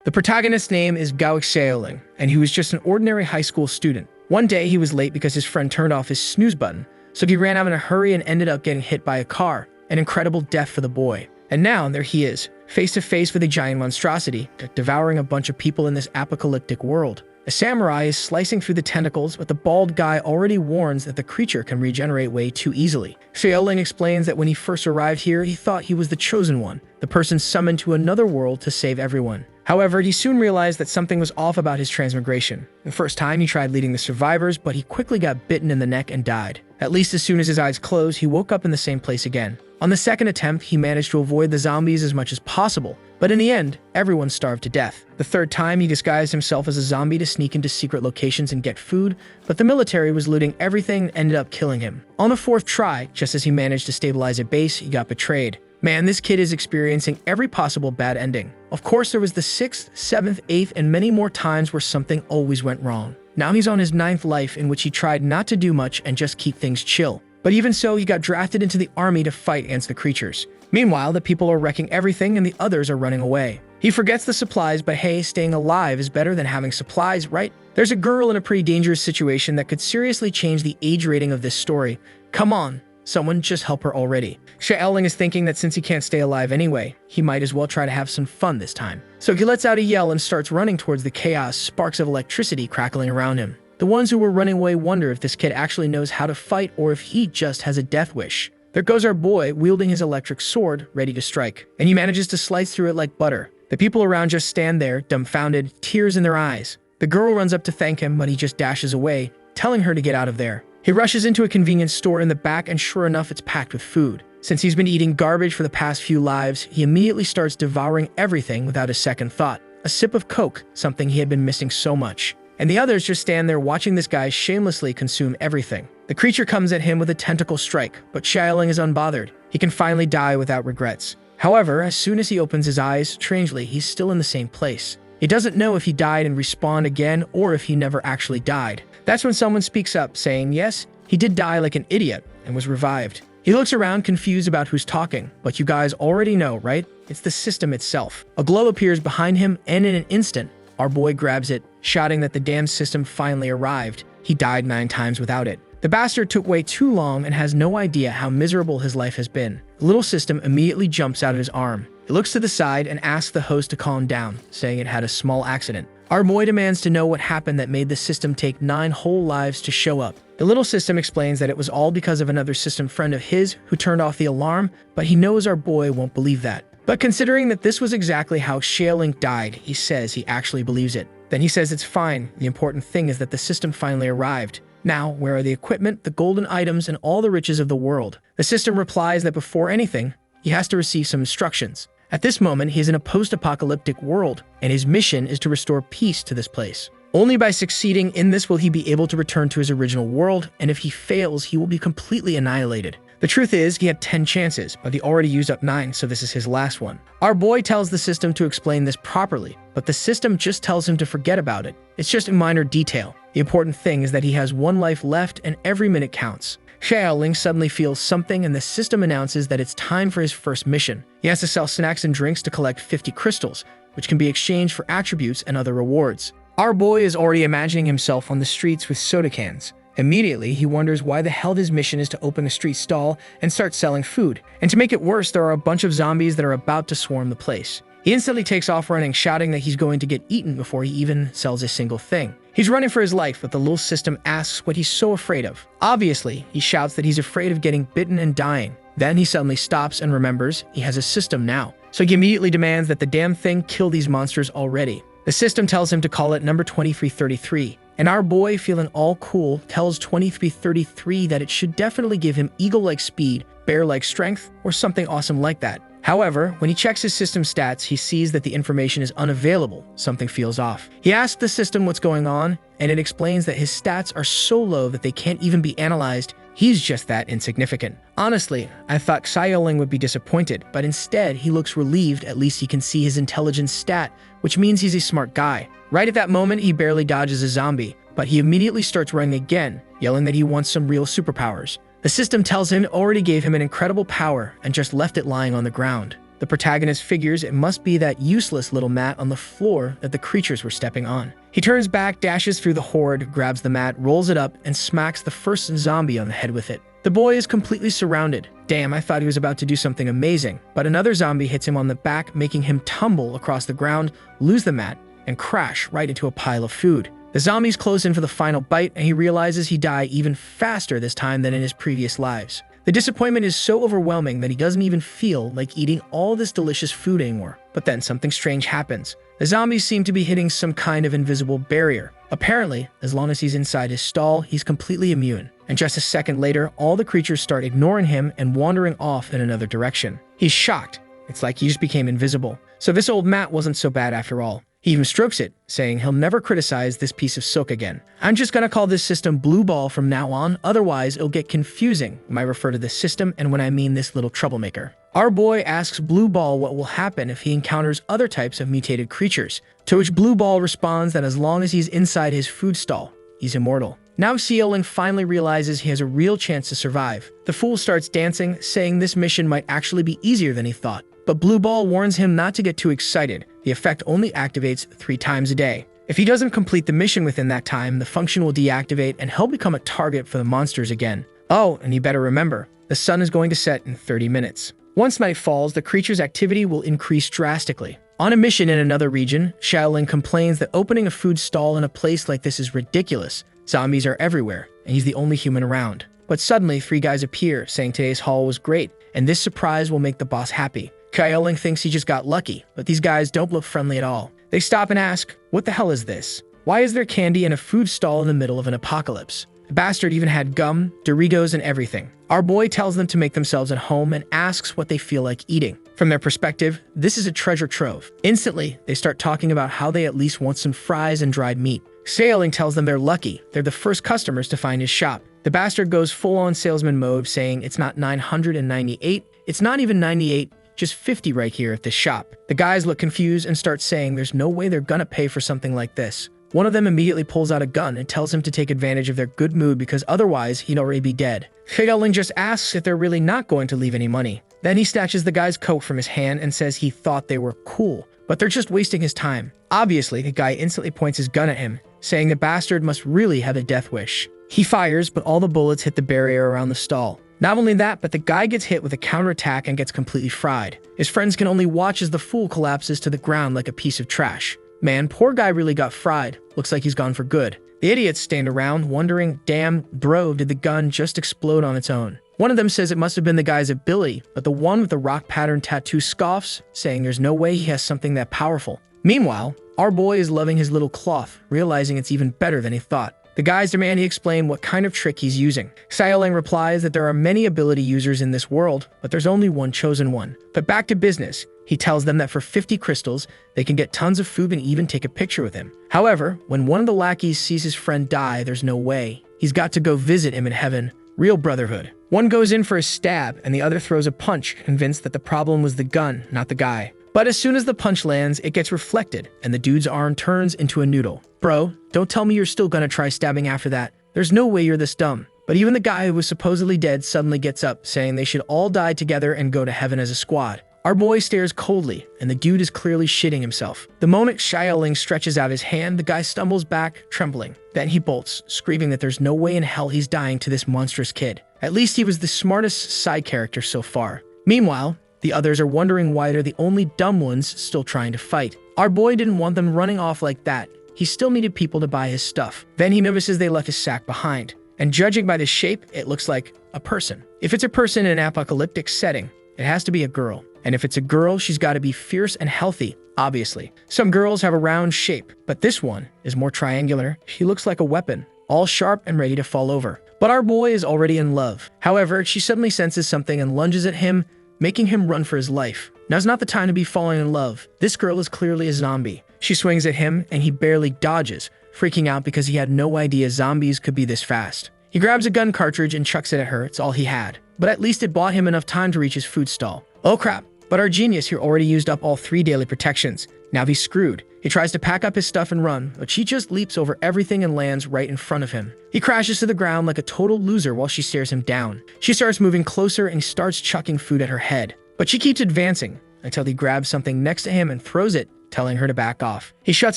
The protagonist's name is Gao Xiaoling, and he was just an ordinary high school student. One day, he was late because his friend turned off his snooze button, so he ran out in a hurry and ended up getting hit by a car. An incredible death for the boy. And now, there he is, face to face with a giant monstrosity, devouring a bunch of people in this apocalyptic world. A samurai is slicing through the tentacles, but the bald guy already warns that the creature can regenerate way too easily. Xiaoling explains that when he first arrived here, he thought he was the chosen one, the person summoned to another world to save everyone. However, he soon realized that something was off about his transmigration. The first time, he tried leading the survivors, but he quickly got bitten in the neck and died. At least as soon as his eyes closed, he woke up in the same place again. On the second attempt, he managed to avoid the zombies as much as possible, but in the end, everyone starved to death. The third time, he disguised himself as a zombie to sneak into secret locations and get food, but the military was looting everything and ended up killing him. On the fourth try, just as he managed to stabilize a base, he got betrayed. Man, this kid is experiencing every possible bad ending. Of course, there was the 6th, 7th, 8th, and many more times where something always went wrong. Now he's on his 9th life, in which he tried not to do much and just keep things chill. But even so, he got drafted into the army to fight against the creatures. Meanwhile, the people are wrecking everything and the others are running away. He forgets the supplies, but hey, staying alive is better than having supplies, right? There's a girl in a pretty dangerous situation that could seriously change the age rating of this story. Come on, someone just help her already. Xiaoling is thinking that since he can't stay alive anyway, he might as well try to have some fun this time. So he lets out a yell and starts running towards the chaos, sparks of electricity crackling around him. The ones who were running away wonder if this kid actually knows how to fight or if he just has a death wish. There goes our boy, wielding his electric sword, ready to strike, and he manages to slice through it like butter. The people around just stand there, dumbfounded, tears in their eyes. The girl runs up to thank him, but he just dashes away, telling her to get out of there. He rushes into a convenience store in the back, and sure enough, it's packed with food. Since he's been eating garbage for the past few lives, he immediately starts devouring everything without a second thought. A sip of Coke, something he had been missing so much. And the others just stand there watching this guy shamelessly consume everything. The creature comes at him with a tentacle strike, but Xiaoling is unbothered. He can finally die without regrets. However, as soon as he opens his eyes, strangely, he's still in the same place. He doesn't know if he died and respawned again or if he never actually died. That's when someone speaks up, saying, yes, he did die like an idiot and was revived. He looks around confused about who's talking, but you guys already know, right? It's the system itself. A glow appears behind him, and in an instant, our boy grabs it, shouting that the damn system finally arrived. He died 9 times without it. The bastard took way too long and has no idea how miserable his life has been. The little system immediately jumps out of his arm. He looks to the side and asks the host to calm down, saying it had a small accident. Our boy demands to know what happened that made the system take 9 whole lives to show up. The little system explains that it was all because of another system friend of his who turned off the alarm, but he knows our boy won't believe that. But considering that this was exactly how Xiaoling died, he says he actually believes it. Then he says it's fine. The important thing is that the system finally arrived. Now, where are the equipment, the golden items, and all the riches of the world? The system replies that before anything, he has to receive some instructions. At this moment, he is in a post-apocalyptic world, and his mission is to restore peace to this place. Only by succeeding in this will he be able to return to his original world, and if he fails, he will be completely annihilated. The truth is, he had 10 chances, but he already used up 9, so this is his last one. Our boy tells the system to explain this properly, but the system just tells him to forget about it. It's just a minor detail. The important thing is that he has 1 life left and every minute counts. Xiaoling suddenly feels something and the system announces that it's time for his first mission. He has to sell snacks and drinks to collect 50 crystals, which can be exchanged for attributes and other rewards. Our boy is already imagining himself on the streets with soda cans. Immediately, he wonders why the hell his mission is to open a street stall and start selling food. And to make it worse, there are a bunch of zombies that are about to swarm the place. He instantly takes off running, shouting that he's going to get eaten before he even sells a single thing. He's running for his life, but the little system asks what he's so afraid of. Obviously, he shouts that he's afraid of getting bitten and dying. Then he suddenly stops and remembers he has a system now. So he immediately demands that the damn thing kill these monsters already. The system tells him to call it number 2333. And our boy, feeling all cool, tells 2333 that it should definitely give him eagle-like speed, bear-like strength, or something awesome like that. However, when he checks his system stats, he sees that the information is unavailable. Something feels off. He asks the system what's going on, and it explains that his stats are so low that they can't even be analyzed. He's just that insignificant. Honestly, I thought Xiaoling would be disappointed, but instead he looks relieved. At least he can see his intelligence stat, which means he's a smart guy. Right at that moment, he barely dodges a zombie, but he immediately starts running again, yelling that he wants some real superpowers. The system tells him it already gave him an incredible power and just left it lying on the ground. The protagonist figures it must be that useless little mat on the floor that the creatures were stepping on. He turns back, dashes through the horde, grabs the mat, rolls it up, and smacks the first zombie on the head with it. The boy is completely surrounded. Damn, I thought he was about to do something amazing, but another zombie hits him on the back, making him tumble across the ground, lose the mat, and crash right into a pile of food. The zombies close in for the final bite, and he realizes he died even faster this time than in his previous lives. The disappointment is so overwhelming that he doesn't even feel like eating all this delicious food anymore. But then something strange happens. The zombies seem to be hitting some kind of invisible barrier. Apparently, as long as he's inside his stall, he's completely immune. And just a second later, all the creatures start ignoring him and wandering off in another direction. He's shocked. It's like he just became invisible. So this old mat wasn't so bad after all. He even strokes it, saying he'll never criticize this piece of silk again. I'm just gonna call this system Blue Ball from now on, otherwise it'll get confusing when I refer to this system and when I mean this little troublemaker. Our boy asks Blue Ball what will happen if he encounters other types of mutated creatures, to which Blue Ball responds that as long as he's inside his food stall, he's immortal. Now Xiaoling finally realizes he has a real chance to survive. The fool starts dancing, saying this mission might actually be easier than he thought. But Blue Ball warns him not to get too excited. The effect only activates 3 times a day. If he doesn't complete the mission within that time, the function will deactivate and he'll become a target for the monsters again. Oh, and you better remember, the sun is going to set in 30 minutes. Once night falls, the creature's activity will increase drastically. On a mission in another region, Xiaoling complains that opening a food stall in a place like this is ridiculous. Zombies are everywhere, and he's the only human around. But suddenly, 3 guys appear, saying today's haul was great, and this surprise will make the boss happy. Xiaoling thinks he just got lucky, but these guys don't look friendly at all. They stop and ask, what the hell is this? Why is there candy in a food stall in the middle of an apocalypse? The bastard even had gum, Doritos, and everything. Our boy tells them to make themselves at home and asks what they feel like eating. From their perspective, this is a treasure trove. Instantly, they start talking about how they at least want some fries and dried meat. Xiaoling tells them they're lucky. They're the first customers to find his shop. The bastard goes full-on salesman mode, saying it's not 998, it's not even 98, just 50 right here at this shop. The guys look confused and start saying there's no way they're gonna pay for something like this. One of them immediately pulls out a gun and tells him to take advantage of their good mood because otherwise he'd already be dead. Xiaoling just asks if they're really not going to leave any money. Then he snatches the guy's coat from his hand and says he thought they were cool, but they're just wasting his time. Obviously, the guy instantly points his gun at him, saying the bastard must really have a death wish. He fires, but all the bullets hit the barrier around the stall. Not only that, but the guy gets hit with a counterattack and gets completely fried. His friends can only watch as the fool collapses to the ground like a piece of trash. Man, poor guy really got fried. Looks like he's gone for good. The idiots stand around, wondering, damn, bro, did the gun just explode on its own? One of them says it must have been the guy's ability, but the one with the rock pattern tattoo scoffs, saying there's no way he has something that powerful. Meanwhile, our boy is loving his little cloth, realizing it's even better than he thought. The guys demand he explain what kind of trick he's using. Xiaoling replies that there are many ability users in this world, but there's only one chosen one. But back to business, he tells them that for 50 crystals, they can get tons of food and even take a picture with him. However, when one of the lackeys sees his friend die, there's no way. He's got to go visit him in heaven. Real brotherhood. One goes in for a stab, and the other throws a punch, convinced that the problem was the gun, not the guy. But as soon as the punch lands, it gets reflected, and the dude's arm turns into a noodle. Bro, don't tell me you're still gonna try stabbing after that. There's no way you're this dumb. But even the guy who was supposedly dead suddenly gets up, saying they should all die together and go to heaven as a squad. Our boy stares coldly, and the dude is clearly shitting himself. The moment Xiaoling stretches out his hand, the guy stumbles back, trembling. Then he bolts, screaming that there's no way in hell he's dying to this monstrous kid. At least he was the smartest side character so far. Meanwhile, the others are wondering why they're the only dumb ones still trying to fight. Our boy didn't want them running off like that. He still needed people to buy his stuff. Then he notices they left his sack behind. And judging by the shape, it looks like a person. If it's a person in an apocalyptic setting, it has to be a girl. And if it's a girl, she's got to be fierce and healthy, obviously. Some girls have a round shape, but this one is more triangular. She looks like a weapon, all sharp and ready to fall over. But our boy is already in love. However, she suddenly senses something and lunges at him, making him run for his life. Now's not the time to be falling in love. This girl is clearly a zombie. She swings at him, and he barely dodges, freaking out because he had no idea zombies could be this fast. He grabs a gun cartridge and chucks it at her. It's all he had. But at least it bought him enough time to reach his food stall. Oh crap, but our genius here already used up all 3 daily protections. Now he's screwed. He tries to pack up his stuff and run, but she just leaps over everything and lands right in front of him. He crashes to the ground like a total loser while she stares him down. She starts moving closer and he starts chucking food at her head. But she keeps advancing, until he grabs something next to him and throws it, telling her to back off. He shuts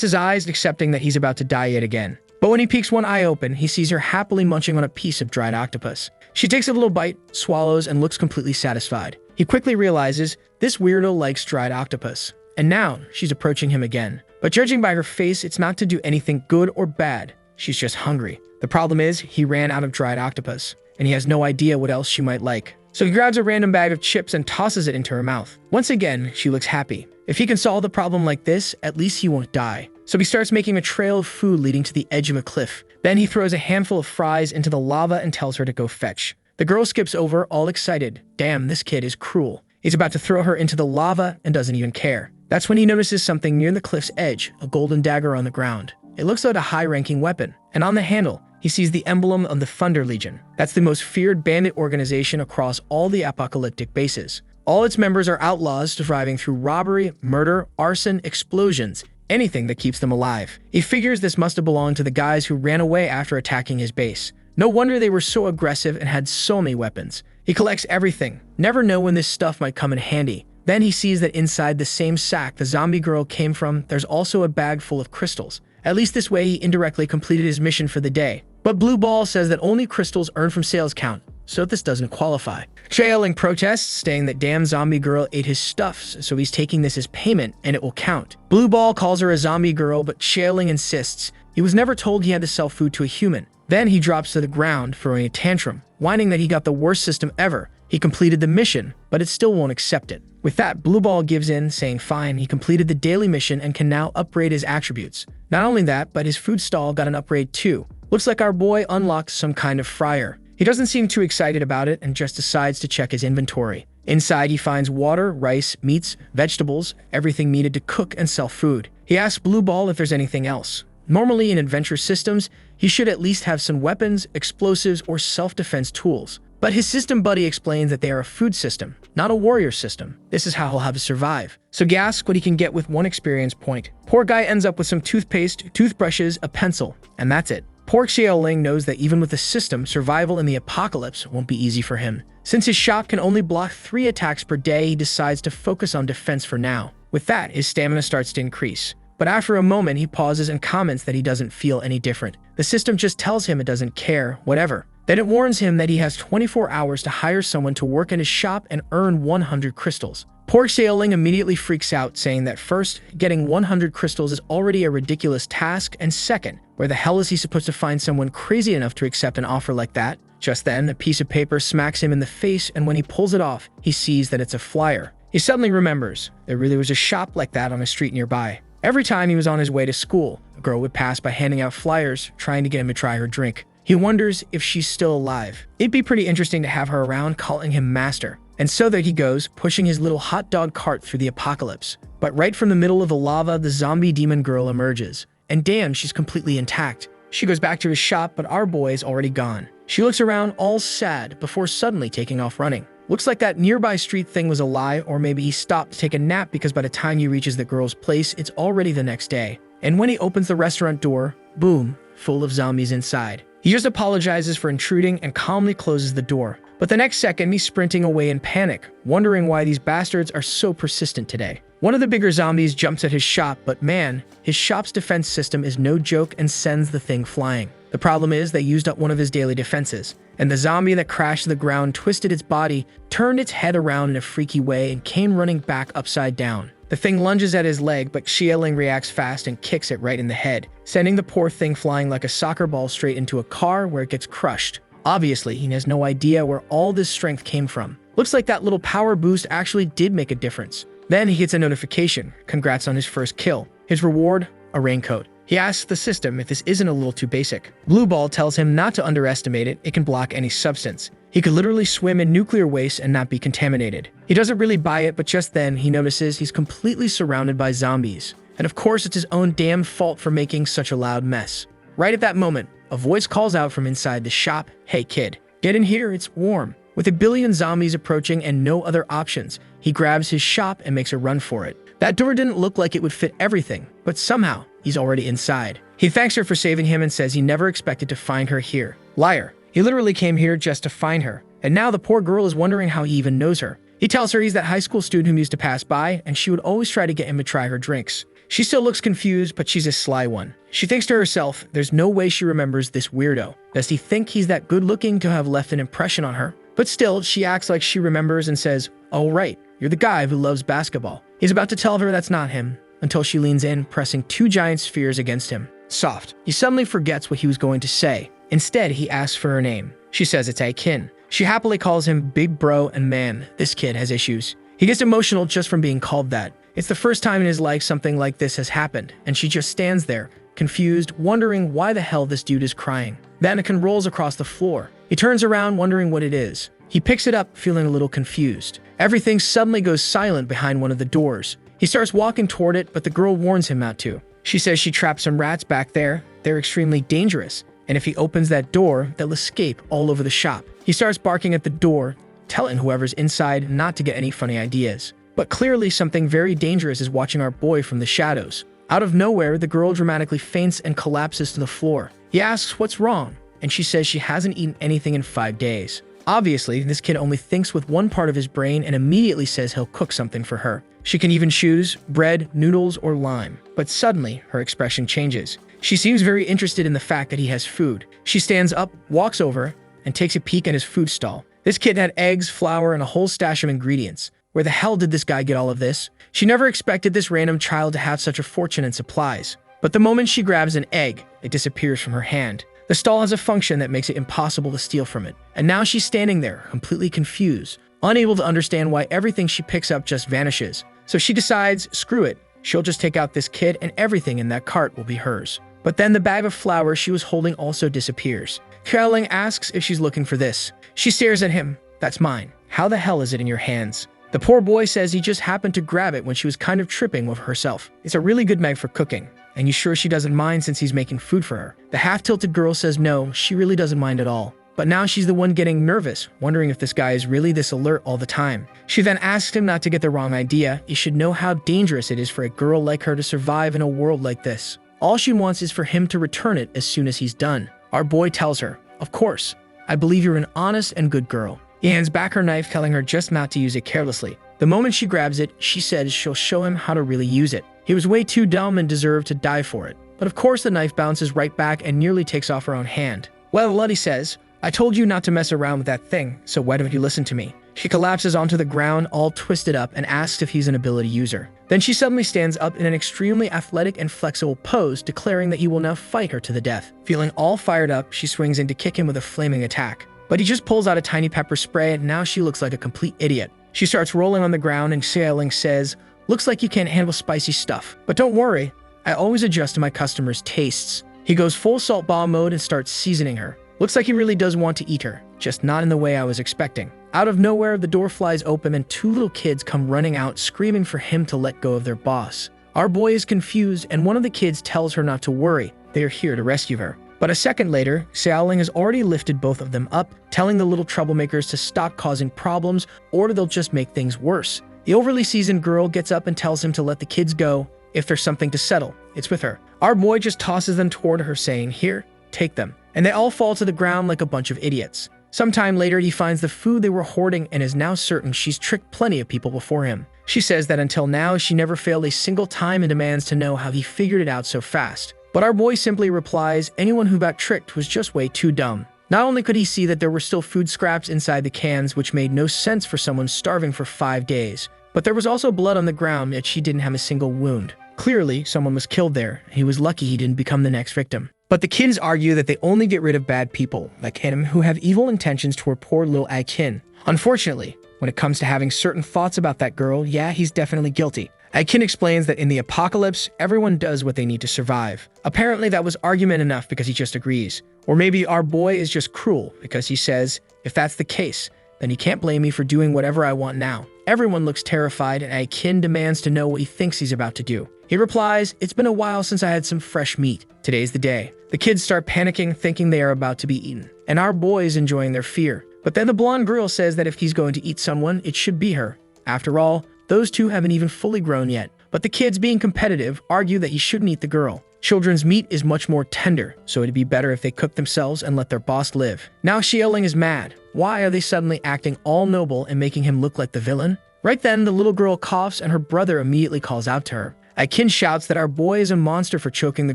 his eyes, accepting that he's about to die yet again. But when he peeks one eye open, he sees her happily munching on a piece of dried octopus. She takes a little bite, swallows, and looks completely satisfied. He quickly realizes this weirdo likes dried octopus. And now, she's approaching him again. But judging by her face, it's not to do anything good or bad. She's just hungry. The problem is, he ran out of dried octopus, and he has no idea what else she might like. So he grabs a random bag of chips and tosses it into her mouth. Once again, she looks happy. If he can solve the problem like this, at least he won't die. So he starts making a trail of food leading to the edge of a cliff. Then he throws a handful of fries into the lava and tells her to go fetch. The girl skips over, all excited. Damn, this kid is cruel. He's about to throw her into the lava and doesn't even care. That's when he notices something near the cliff's edge, a golden dagger on the ground. It looks like a high-ranking weapon, and on the handle, he sees the emblem of the Thunder Legion. That's the most feared bandit organization across all the apocalyptic bases. All its members are outlaws surviving through robbery, murder, arson, explosions, anything that keeps them alive. He figures this must have belonged to the guys who ran away after attacking his base. No wonder they were so aggressive and had so many weapons. He collects everything, never know when this stuff might come in handy. Then he sees that inside the same sack the zombie girl came from, there's also a bag full of crystals. At least this way he indirectly completed his mission for the day. But Blue Ball says that only crystals earned from sales count, so this doesn't qualify. Xiaoling protests, saying that damn zombie girl ate his stuffs, so he's taking this as payment and it will count. Blue Ball calls her a zombie girl, but Xiaoling insists he was never told he had to sell food to a human. Then he drops to the ground, throwing a tantrum, whining that he got the worst system ever. He completed the mission, but it still won't accept it. With that, Blue Ball gives in, saying fine, he completed the daily mission and can now upgrade his attributes. Not only that, but his food stall got an upgrade too. Looks like our boy unlocked some kind of fryer. He doesn't seem too excited about it and just decides to check his inventory. Inside, he finds water, rice, meats, vegetables, everything needed to cook and sell food. He asks Blue Ball if there's anything else. Normally in adventure systems, he should at least have some weapons, explosives, or self-defense tools. But his system buddy explains that they are a food system, not a warrior system. This is how he'll have to survive. So he asks what he can get with 1 experience point. Poor guy ends up with some toothpaste, toothbrushes, a pencil, and that's it. Poor Xiaoling knows that even with the system, survival in the apocalypse won't be easy for him. Since his shop can only block 3 attacks per day, he decides to focus on defense for now. With that, his stamina starts to increase. But after a moment, he pauses and comments that he doesn't feel any different. The system just tells him it doesn't care, whatever. Then it warns him that he has 24 hours to hire someone to work in his shop and earn 100 crystals. Poor Xiaoling immediately freaks out, saying that first, getting 100 crystals is already a ridiculous task, and second, where the hell is he supposed to find someone crazy enough to accept an offer like that? Just then, a piece of paper smacks him in the face, and when he pulls it off, he sees that it's a flyer. He suddenly remembers there really was a shop like that on a street nearby. Every time he was on his way to school, a girl would pass by handing out flyers, trying to get him to try her drink. He wonders if she's still alive. It'd be pretty interesting to have her around, calling him master. And so there he goes, pushing his little hot dog cart through the apocalypse. But right from the middle of the lava, the zombie demon girl emerges. And damn, she's completely intact. She goes back to his shop, but our boy is already gone. She looks around all sad before suddenly taking off running. Looks like that nearby street thing was a lie, or maybe he stopped to take a nap because by the time he reaches the girl's place, it's already the next day. And when he opens the restaurant door, boom, full of zombies inside. He just apologizes for intruding and calmly closes the door. But the next second, he's sprinting away in panic, wondering why these bastards are so persistent today. One of the bigger zombies jumps at his shop, but man, his shop's defense system is no joke and sends the thing flying. The problem is they used up one of his daily defenses, and the zombie that crashed to the ground twisted its body, turned its head around in a freaky way, and came running back upside down. The thing lunges at his leg, but Xiaoling reacts fast and kicks it right in the head, sending the poor thing flying like a soccer ball straight into a car where it gets crushed. Obviously, he has no idea where all this strength came from. Looks like that little power boost actually did make a difference. Then he gets a notification. Congrats on his first kill. His reward? A raincoat. He asks the system if this isn't a little too basic. Blue Ball tells him not to underestimate it, it can block any substance. He could literally swim in nuclear waste and not be contaminated. He doesn't really buy it, but just then he notices he's completely surrounded by zombies. And of course it's his own damn fault for making such a loud mess. Right at that moment, a voice calls out from inside the shop, "Hey kid, get in here, it's warm." With a billion zombies approaching and no other options, he grabs his shop and makes a run for it. That door didn't look like it would fit everything, but somehow, he's already inside. He thanks her for saving him and says he never expected to find her here. Liar. He literally came here just to find her. And now the poor girl is wondering how he even knows her. He tells her he's that high school student who used to pass by, and she would always try to get him to try her drinks. She still looks confused, but she's a sly one. She thinks to herself, there's no way she remembers this weirdo. Does he think he's that good-looking to have left an impression on her? But still, she acts like she remembers and says, "Oh right, you're the guy who loves basketball." He's about to tell her that's not him, until she leans in, pressing two giant spheres against him. Soft. He suddenly forgets what he was going to say. Instead, he asks for her name. She says it's Aikin. She happily calls him big bro, and man, this kid has issues. He gets emotional just from being called that. It's the first time in his life something like this has happened, and she just stands there, confused, wondering why the hell this dude is crying. Mannequin rolls across the floor. He turns around, wondering what it is. He picks it up, feeling a little confused. Everything suddenly goes silent behind one of the doors. He starts walking toward it, but the girl warns him not to. She says she trapped some rats back there. They're extremely dangerous, and if he opens that door, they'll escape all over the shop. He starts barking at the door, telling whoever's inside not to get any funny ideas. But clearly something very dangerous is watching our boy from the shadows. Out of nowhere, the girl dramatically faints and collapses to the floor. He asks what's wrong, and she says she hasn't eaten anything in 5 days. Obviously, this kid only thinks with one part of his brain and immediately says he'll cook something for her. She can even choose bread, noodles, or lime. But suddenly, her expression changes. She seems very interested in the fact that he has food. She stands up, walks over, and takes a peek at his food stall. This kid had eggs, flour, and a whole stash of ingredients. Where the hell did this guy get all of this? She never expected this random child to have such a fortune in supplies. But the moment she grabs an egg, it disappears from her hand. The stall has a function that makes it impossible to steal from it. And now she's standing there, completely confused, unable to understand why everything she picks up just vanishes. So she decides, screw it, she'll just take out this kid and everything in that cart will be hers. But then the bag of flour she was holding also disappears. Caroling asks if she's looking for this. She stares at him. That's mine. How the hell is it in your hands? The poor boy says he just happened to grab it when she was kind of tripping with herself. It's a really good mag for cooking. And you sure she doesn't mind since he's making food for her? The half-tilted girl says no, she really doesn't mind at all. But now she's the one getting nervous, wondering if this guy is really this alert all the time. She then asks him not to get the wrong idea. He should know how dangerous it is for a girl like her to survive in a world like this. All she wants is for him to return it as soon as he's done. Our boy tells her, "Of course, I believe you're an honest and good girl." He hands back her knife, telling her just not to use it carelessly. The moment she grabs it, she says she'll show him how to really use it. He was way too dumb and deserved to die for it. But of course the knife bounces right back and nearly takes off her own hand. Well, Luddy says, "I told you not to mess around with that thing, so why don't you listen to me?" She collapses onto the ground, all twisted up, and asks if he's an ability user. Then she suddenly stands up in an extremely athletic and flexible pose, declaring that he will now fight her to the death. Feeling all fired up, she swings in to kick him with a flaming attack. But he just pulls out a tiny pepper spray, and now she looks like a complete idiot. She starts rolling on the ground, and Xiaoling says, "Looks like you can't handle spicy stuff. But don't worry, I always adjust to my customers' tastes." He goes full salt bomb mode and starts seasoning her. Looks like he really does want to eat her, just not in the way I was expecting. Out of nowhere, the door flies open and 2 little kids come running out, screaming for him to let go of their boss. Our boy is confused, and one of the kids tells her not to worry. They are here to rescue her. But a second later, Xiaoling has already lifted both of them up, telling the little troublemakers to stop causing problems or they'll just make things worse. The overly seasoned girl gets up and tells him to let the kids go. If there's something to settle, it's with her. Our boy just tosses them toward her, saying, "Here, take them." And they all fall to the ground like a bunch of idiots. Sometime later, he finds the food they were hoarding and is now certain she's tricked plenty of people before him. She says that until now, she never failed a single time and demands to know how he figured it out so fast. But our boy simply replies, anyone who got tricked was just way too dumb. Not only could he see that there were still food scraps inside the cans, which made no sense for someone starving for 5 days, but there was also blood on the ground, yet she didn't have a single wound. Clearly, someone was killed there, and he was lucky he didn't become the next victim. But the kids argue that they only get rid of bad people, like him, who have evil intentions toward poor little Aikin. Unfortunately, when it comes to having certain thoughts about that girl, yeah, he's definitely guilty. Aikin explains that in the apocalypse, everyone does what they need to survive. Apparently that was argument enough because he just agrees. Or maybe our boy is just cruel because he says, if that's the case, then he can't blame me for doing whatever I want now. Everyone looks terrified and Aikin demands to know what he thinks he's about to do. He replies, "It's been a while since I had some fresh meat. Today's the day." The kids start panicking, thinking they are about to be eaten. And our boy is enjoying their fear. But then the blonde girl says that if he's going to eat someone, it should be her. After all, those two haven't even fully grown yet. But the kids, being competitive, argue that he shouldn't eat the girl. Children's meat is much more tender, so it'd be better if they cook themselves and let their boss live. Now Xiaoling is mad. Why are they suddenly acting all noble and making him look like the villain? Right then, the little girl coughs and her brother immediately calls out to her. Aikin shouts that our boy is a monster for choking the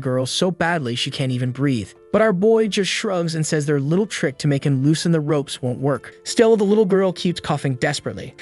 girl so badly she can't even breathe. But our boy just shrugs and says their little trick to make him loosen the ropes won't work. Still, the little girl keeps coughing desperately.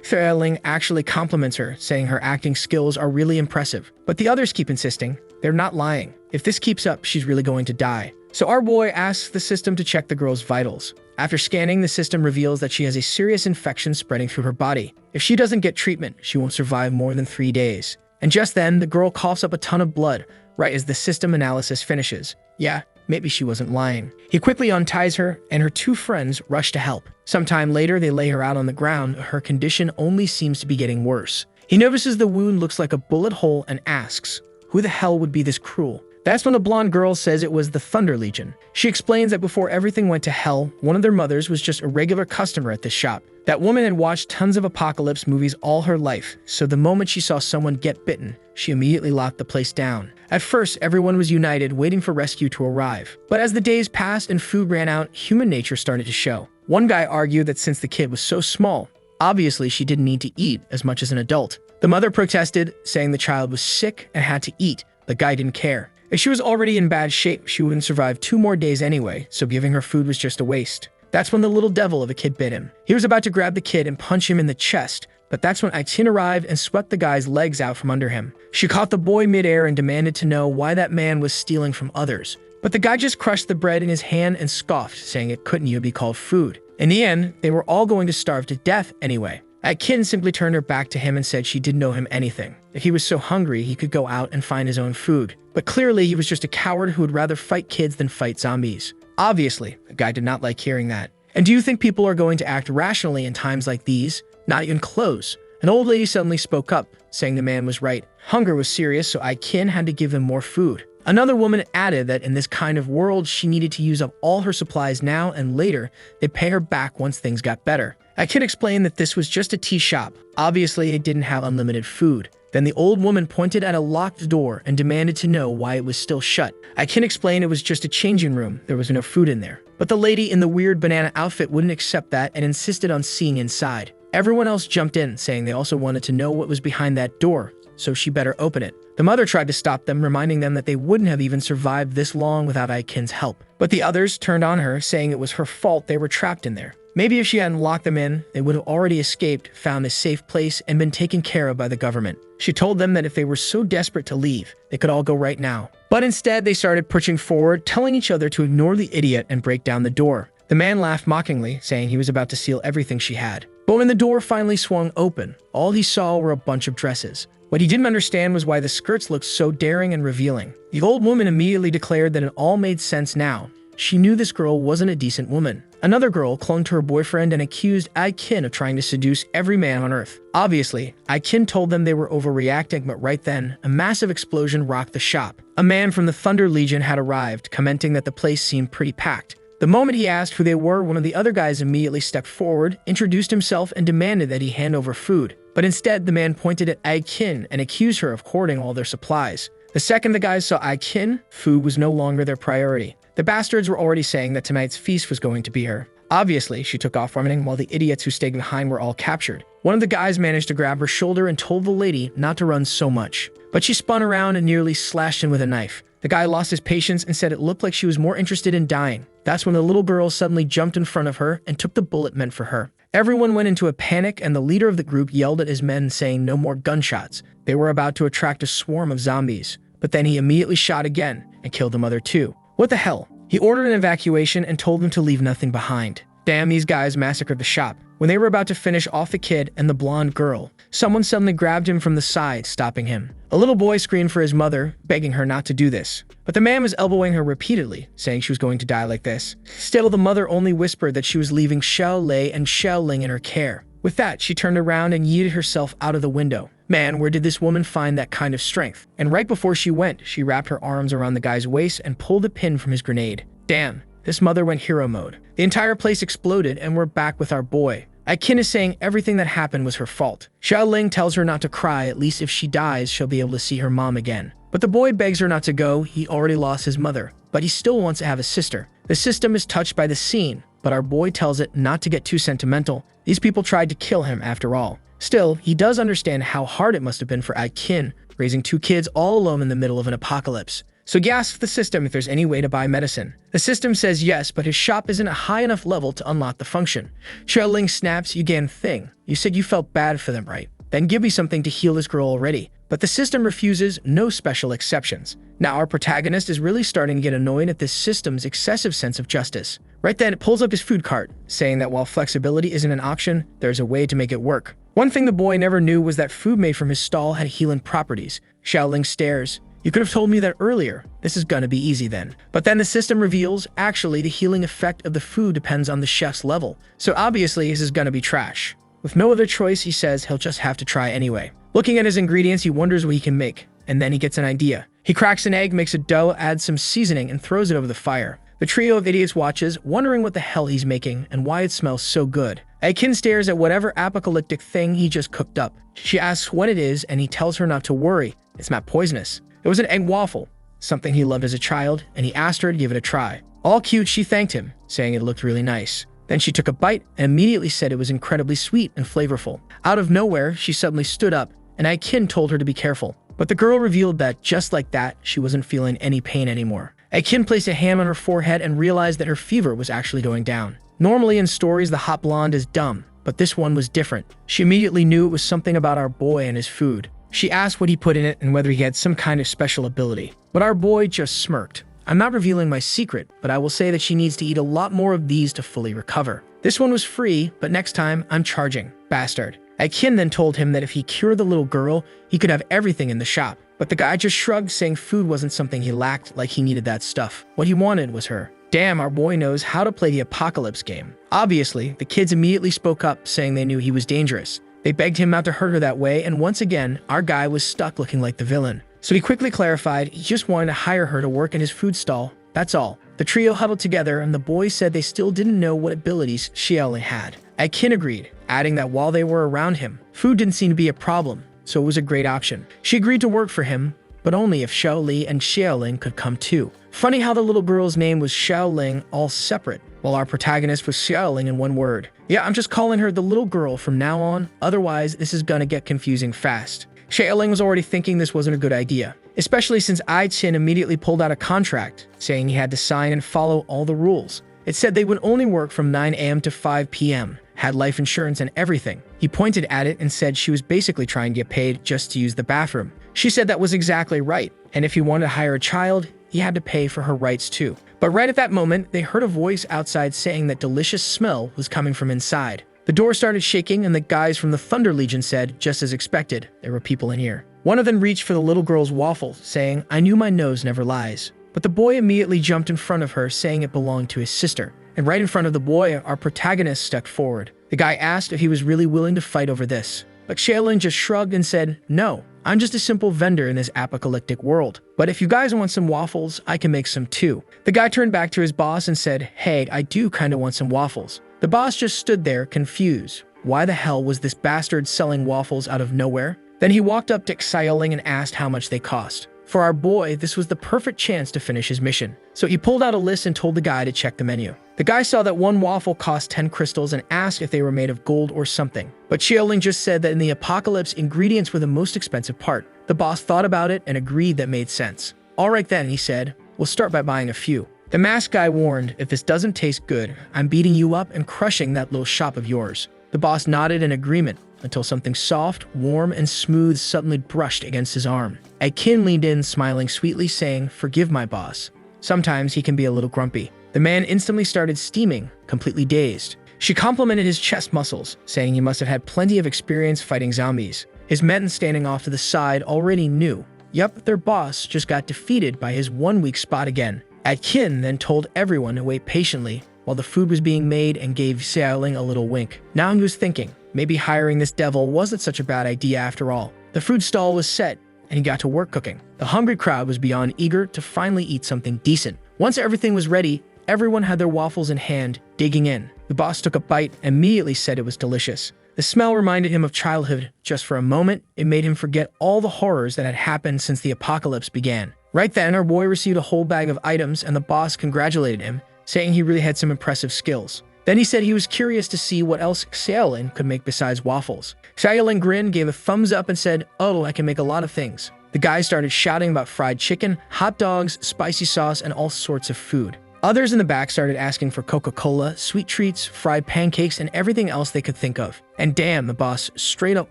Xiaoling actually compliments her, saying her acting skills are really impressive. But the others keep insisting they're not lying. If this keeps up, she's really going to die. So our boy asks the system to check the girl's vitals. After scanning, the system reveals that she has a serious infection spreading through her body. If she doesn't get treatment, she won't survive more than 3 days. And just then, the girl coughs up a ton of blood, right as the system analysis finishes. Yeah, maybe she wasn't lying. He quickly unties her, and her 2 friends rush to help. Sometime later, they lay her out on the ground. Her condition only seems to be getting worse. He notices the wound looks like a bullet hole and asks, who the hell would be this cruel? That's when the blonde girl says it was the Thunder Legion. She explains that before everything went to hell, one of their mothers was just a regular customer at this shop. That woman had watched tons of apocalypse movies all her life, so the moment she saw someone get bitten, she immediately locked the place down. At first, everyone was united, waiting for rescue to arrive. But as the days passed and food ran out, human nature started to show. One guy argued that since the kid was so small, obviously she didn't need to eat as much as an adult. The mother protested, saying the child was sick and had to eat. The guy didn't care. If she was already in bad shape, she wouldn't survive 2 more days anyway, so giving her food was just a waste. That's when the little devil of a kid bit him. He was about to grab the kid and punch him in the chest, but that's when Aitin arrived and swept the guy's legs out from under him. She caught the boy midair and demanded to know why that man was stealing from others. But the guy just crushed the bread in his hand and scoffed, saying it couldn't even be called food. In the end, they were all going to starve to death anyway. Aikin simply turned her back to him and said she didn't know him anything. If he was so hungry, he could go out and find his own food. But clearly, he was just a coward who would rather fight kids than fight zombies. Obviously, the guy did not like hearing that. And do you think people are going to act rationally in times like these? Not even close. An old lady suddenly spoke up, saying the man was right. Hunger was serious, so Aikin had to give him more food. Another woman added that in this kind of world, she needed to use up all her supplies now and later they'd pay her back once things got better. Aikin explained that this was just a tea shop. Obviously, it didn't have unlimited food. Then the old woman pointed at a locked door and demanded to know why it was still shut. Aikin explained it was just a changing room. There was no food in there. But the lady in the weird banana outfit wouldn't accept that and insisted on seeing inside. Everyone else jumped in, saying they also wanted to know what was behind that door, so she better open it. The mother tried to stop them, reminding them that they wouldn't have even survived this long without Aikin's help. But the others turned on her, saying it was her fault they were trapped in there. Maybe if she hadn't locked them in, they would have already escaped, found a safe place, and been taken care of by the government. She told them that if they were so desperate to leave, they could all go right now. But instead, they started pushing forward, telling each other to ignore the idiot and break down the door. The man laughed mockingly, saying he was about to steal everything she had. But when the door finally swung open, all he saw were a bunch of dresses. What he didn't understand was why the skirts looked so daring and revealing. The old woman immediately declared that it all made sense now. She knew this girl wasn't a decent woman. Another girl clung to her boyfriend and accused Aikin of trying to seduce every man on Earth. Obviously, Aikin told them they were overreacting, but right then, a massive explosion rocked the shop. A man from the Thunder Legion had arrived, commenting that the place seemed pretty packed. The moment he asked who they were, one of the other guys immediately stepped forward, introduced himself, and demanded that he hand over food. But instead, the man pointed at Aikin and accused her of hoarding all their supplies. The second the guys saw Aikin, food was no longer their priority. The bastards were already saying that tonight's feast was going to be her. Obviously, she took off running while the idiots who stayed behind were all captured. One of the guys managed to grab her shoulder and told the lady not to run so much. But she spun around and nearly slashed him with a knife. The guy lost his patience and said it looked like she was more interested in dying. That's when the little girl suddenly jumped in front of her and took the bullet meant for her. Everyone went into a panic and the leader of the group yelled at his men saying no more gunshots. They were about to attract a swarm of zombies. But then he immediately shot again and killed the mother too. What the hell? He ordered an evacuation and told them to leave nothing behind. Damn, these guys massacred the shop. When they were about to finish off the kid and the blonde girl, someone suddenly grabbed him from the side, stopping him. A little boy screamed for his mother, begging her not to do this. But the man was elbowing her repeatedly, saying she was going to die like this. Still, the mother only whispered that she was leaving Xiao Lei and Xiao Ling in her care. With that, she turned around and yeeted herself out of the window. Man, where did this woman find that kind of strength? And right before she went, she wrapped her arms around the guy's waist and pulled a pin from his grenade. Damn, this mother went hero mode. The entire place exploded and we're back with our boy. Aikin is saying everything that happened was her fault. Xiao Ling tells her not to cry, at least if she dies, she'll be able to see her mom again. But the boy begs her not to go. He already lost his mother, but he still wants to have a sister. The system is touched by the scene, but our boy tells it not to get too sentimental. These people tried to kill him after all. Still, he does understand how hard it must have been for Kin, raising 2 kids all alone in the middle of an apocalypse. So he asks the system if there's any way to buy medicine. The system says yes, but his shop isn't a high enough level to unlock the function. Xiaoling snaps, "You gan thing. You said you felt bad for them, right? Then give me something to heal this girl already." But the system refuses, no special exceptions. Now our protagonist is really starting to get annoyed at this system's excessive sense of justice. Right then, it pulls up his food cart, saying that while flexibility isn't an option, there's a way to make it work. One thing the boy never knew was that food made from his stall had healing properties. Xiaoling stares. "You could have told me that earlier. This is gonna be easy then." But then the system reveals, actually, the healing effect of the food depends on the chef's level. So obviously, this is gonna be trash. With no other choice, he says he'll just have to try anyway. Looking at his ingredients, he wonders what he can make, and then he gets an idea. He cracks an egg, makes a dough, adds some seasoning, and throws it over the fire. The trio of idiots watches, wondering what the hell he's making and why it smells so good. Kin stares at whatever apocalyptic thing he just cooked up. She asks what it is, and he tells her not to worry. It's not poisonous. It was an egg waffle, something he loved as a child, and he asked her to give it a try. All cute, she thanked him, saying it looked really nice. Then she took a bite and immediately said it was incredibly sweet and flavorful. Out of nowhere, she suddenly stood up, and Kin told her to be careful. But the girl revealed that, just like that, she wasn't feeling any pain anymore. Kin placed a hand on her forehead and realized that her fever was actually going down. Normally in stories, the hot blonde is dumb, but this one was different. She immediately knew it was something about our boy and his food. She asked what he put in it and whether he had some kind of special ability. But our boy just smirked. "I'm not revealing my secret, but I will say that she needs to eat a lot more of these to fully recover. This one was free, but next time, I'm charging. Bastard." Kin then told him that if he cured the little girl, he could have everything in the shop. But the guy just shrugged, saying food wasn't something he lacked, like he needed that stuff. What he wanted was her. Damn, our boy knows how to play the apocalypse game. Obviously, the kids immediately spoke up, saying they knew he was dangerous. They begged him not to hurt her that way, and once again, our guy was stuck looking like the villain. So he quickly clarified he just wanted to hire her to work in his food stall. That's all. The trio huddled together, and the boys said they still didn't know what abilities Xiaoling had. Kin agreed, adding that while they were around him, food didn't seem to be a problem, so it was a great option. She agreed to work for him, but only if Xiaoli and Xiaoling could come too. Funny how the little girl's name was Xiaoling, all separate, while our protagonist was Xiaoling in one word. Yeah, I'm just calling her the little girl from now on, otherwise this is gonna get confusing fast. Xiaoling was already thinking this wasn't a good idea, especially since Chen immediately pulled out a contract, saying he had to sign and follow all the rules. It said they would only work from 9 a.m. to 5 p.m., had life insurance and everything. He pointed at it and said she was basically trying to get paid just to use the bathroom. She said that was exactly right, and if he wanted to hire a child, he had to pay for her rights too. But right at that moment, they heard a voice outside saying that delicious smell was coming from inside. The door started shaking, and the guys from the Thunder Legion said, just as expected, there were people in here. One of them reached for the little girl's waffle, saying, "I knew my nose never lies." But the boy immediately jumped in front of her, saying it belonged to his sister. And right in front of the boy, our protagonist stepped forward. The guy asked if he was really willing to fight over this. But Xiaolin just shrugged and said, "No, I'm just a simple vendor in this apocalyptic world. But if you guys want some waffles, I can make some too." The guy turned back to his boss and said, "Hey, I do kinda want some waffles." The boss just stood there, confused. Why the hell was this bastard selling waffles out of nowhere? Then he walked up to Xiaoling and asked how much they cost. For our boy, this was the perfect chance to finish his mission. So he pulled out a list and told the guy to check the menu. The guy saw that one waffle cost 10 crystals and asked if they were made of gold or something. But Xiaoling just said that in the apocalypse, ingredients were the most expensive part. The boss thought about it and agreed that made sense. "Alright then," he said, "we'll start by buying a few." The masked guy warned, "If this doesn't taste good, I'm beating you up and crushing that little shop of yours." The boss nodded in agreement until something soft, warm, and smooth suddenly brushed against his arm. Kin leaned in, smiling sweetly, saying, "Forgive my boss. Sometimes he can be a little grumpy." The man instantly started steaming, completely dazed. She complimented his chest muscles, saying he must have had plenty of experience fighting zombies. His men standing off to the side already knew. Yup, their boss just got defeated by his one weak spot again. Kin then told everyone to wait patiently while the food was being made and gave Xiaoling a little wink. Now he was thinking, maybe hiring this devil wasn't such a bad idea after all. The food stall was set, and he got to work cooking. The hungry crowd was beyond eager to finally eat something decent. Once everything was ready, everyone had their waffles in hand, digging in. The boss took a bite and immediately said it was delicious. The smell reminded him of childhood. Just for a moment, it made him forget all the horrors that had happened since the apocalypse began. Right then, our boy received a whole bag of items and the boss congratulated him, saying he really had some impressive skills. Then he said he was curious to see what else Xiaolin could make besides waffles. Xiaolin grinned, gave a thumbs up and said, "Oh, I can make a lot of things." The guy started shouting about fried chicken, hot dogs, spicy sauce, and all sorts of food. Others in the back started asking for Coca-Cola, sweet treats, fried pancakes, and everything else they could think of. And damn, the boss straight up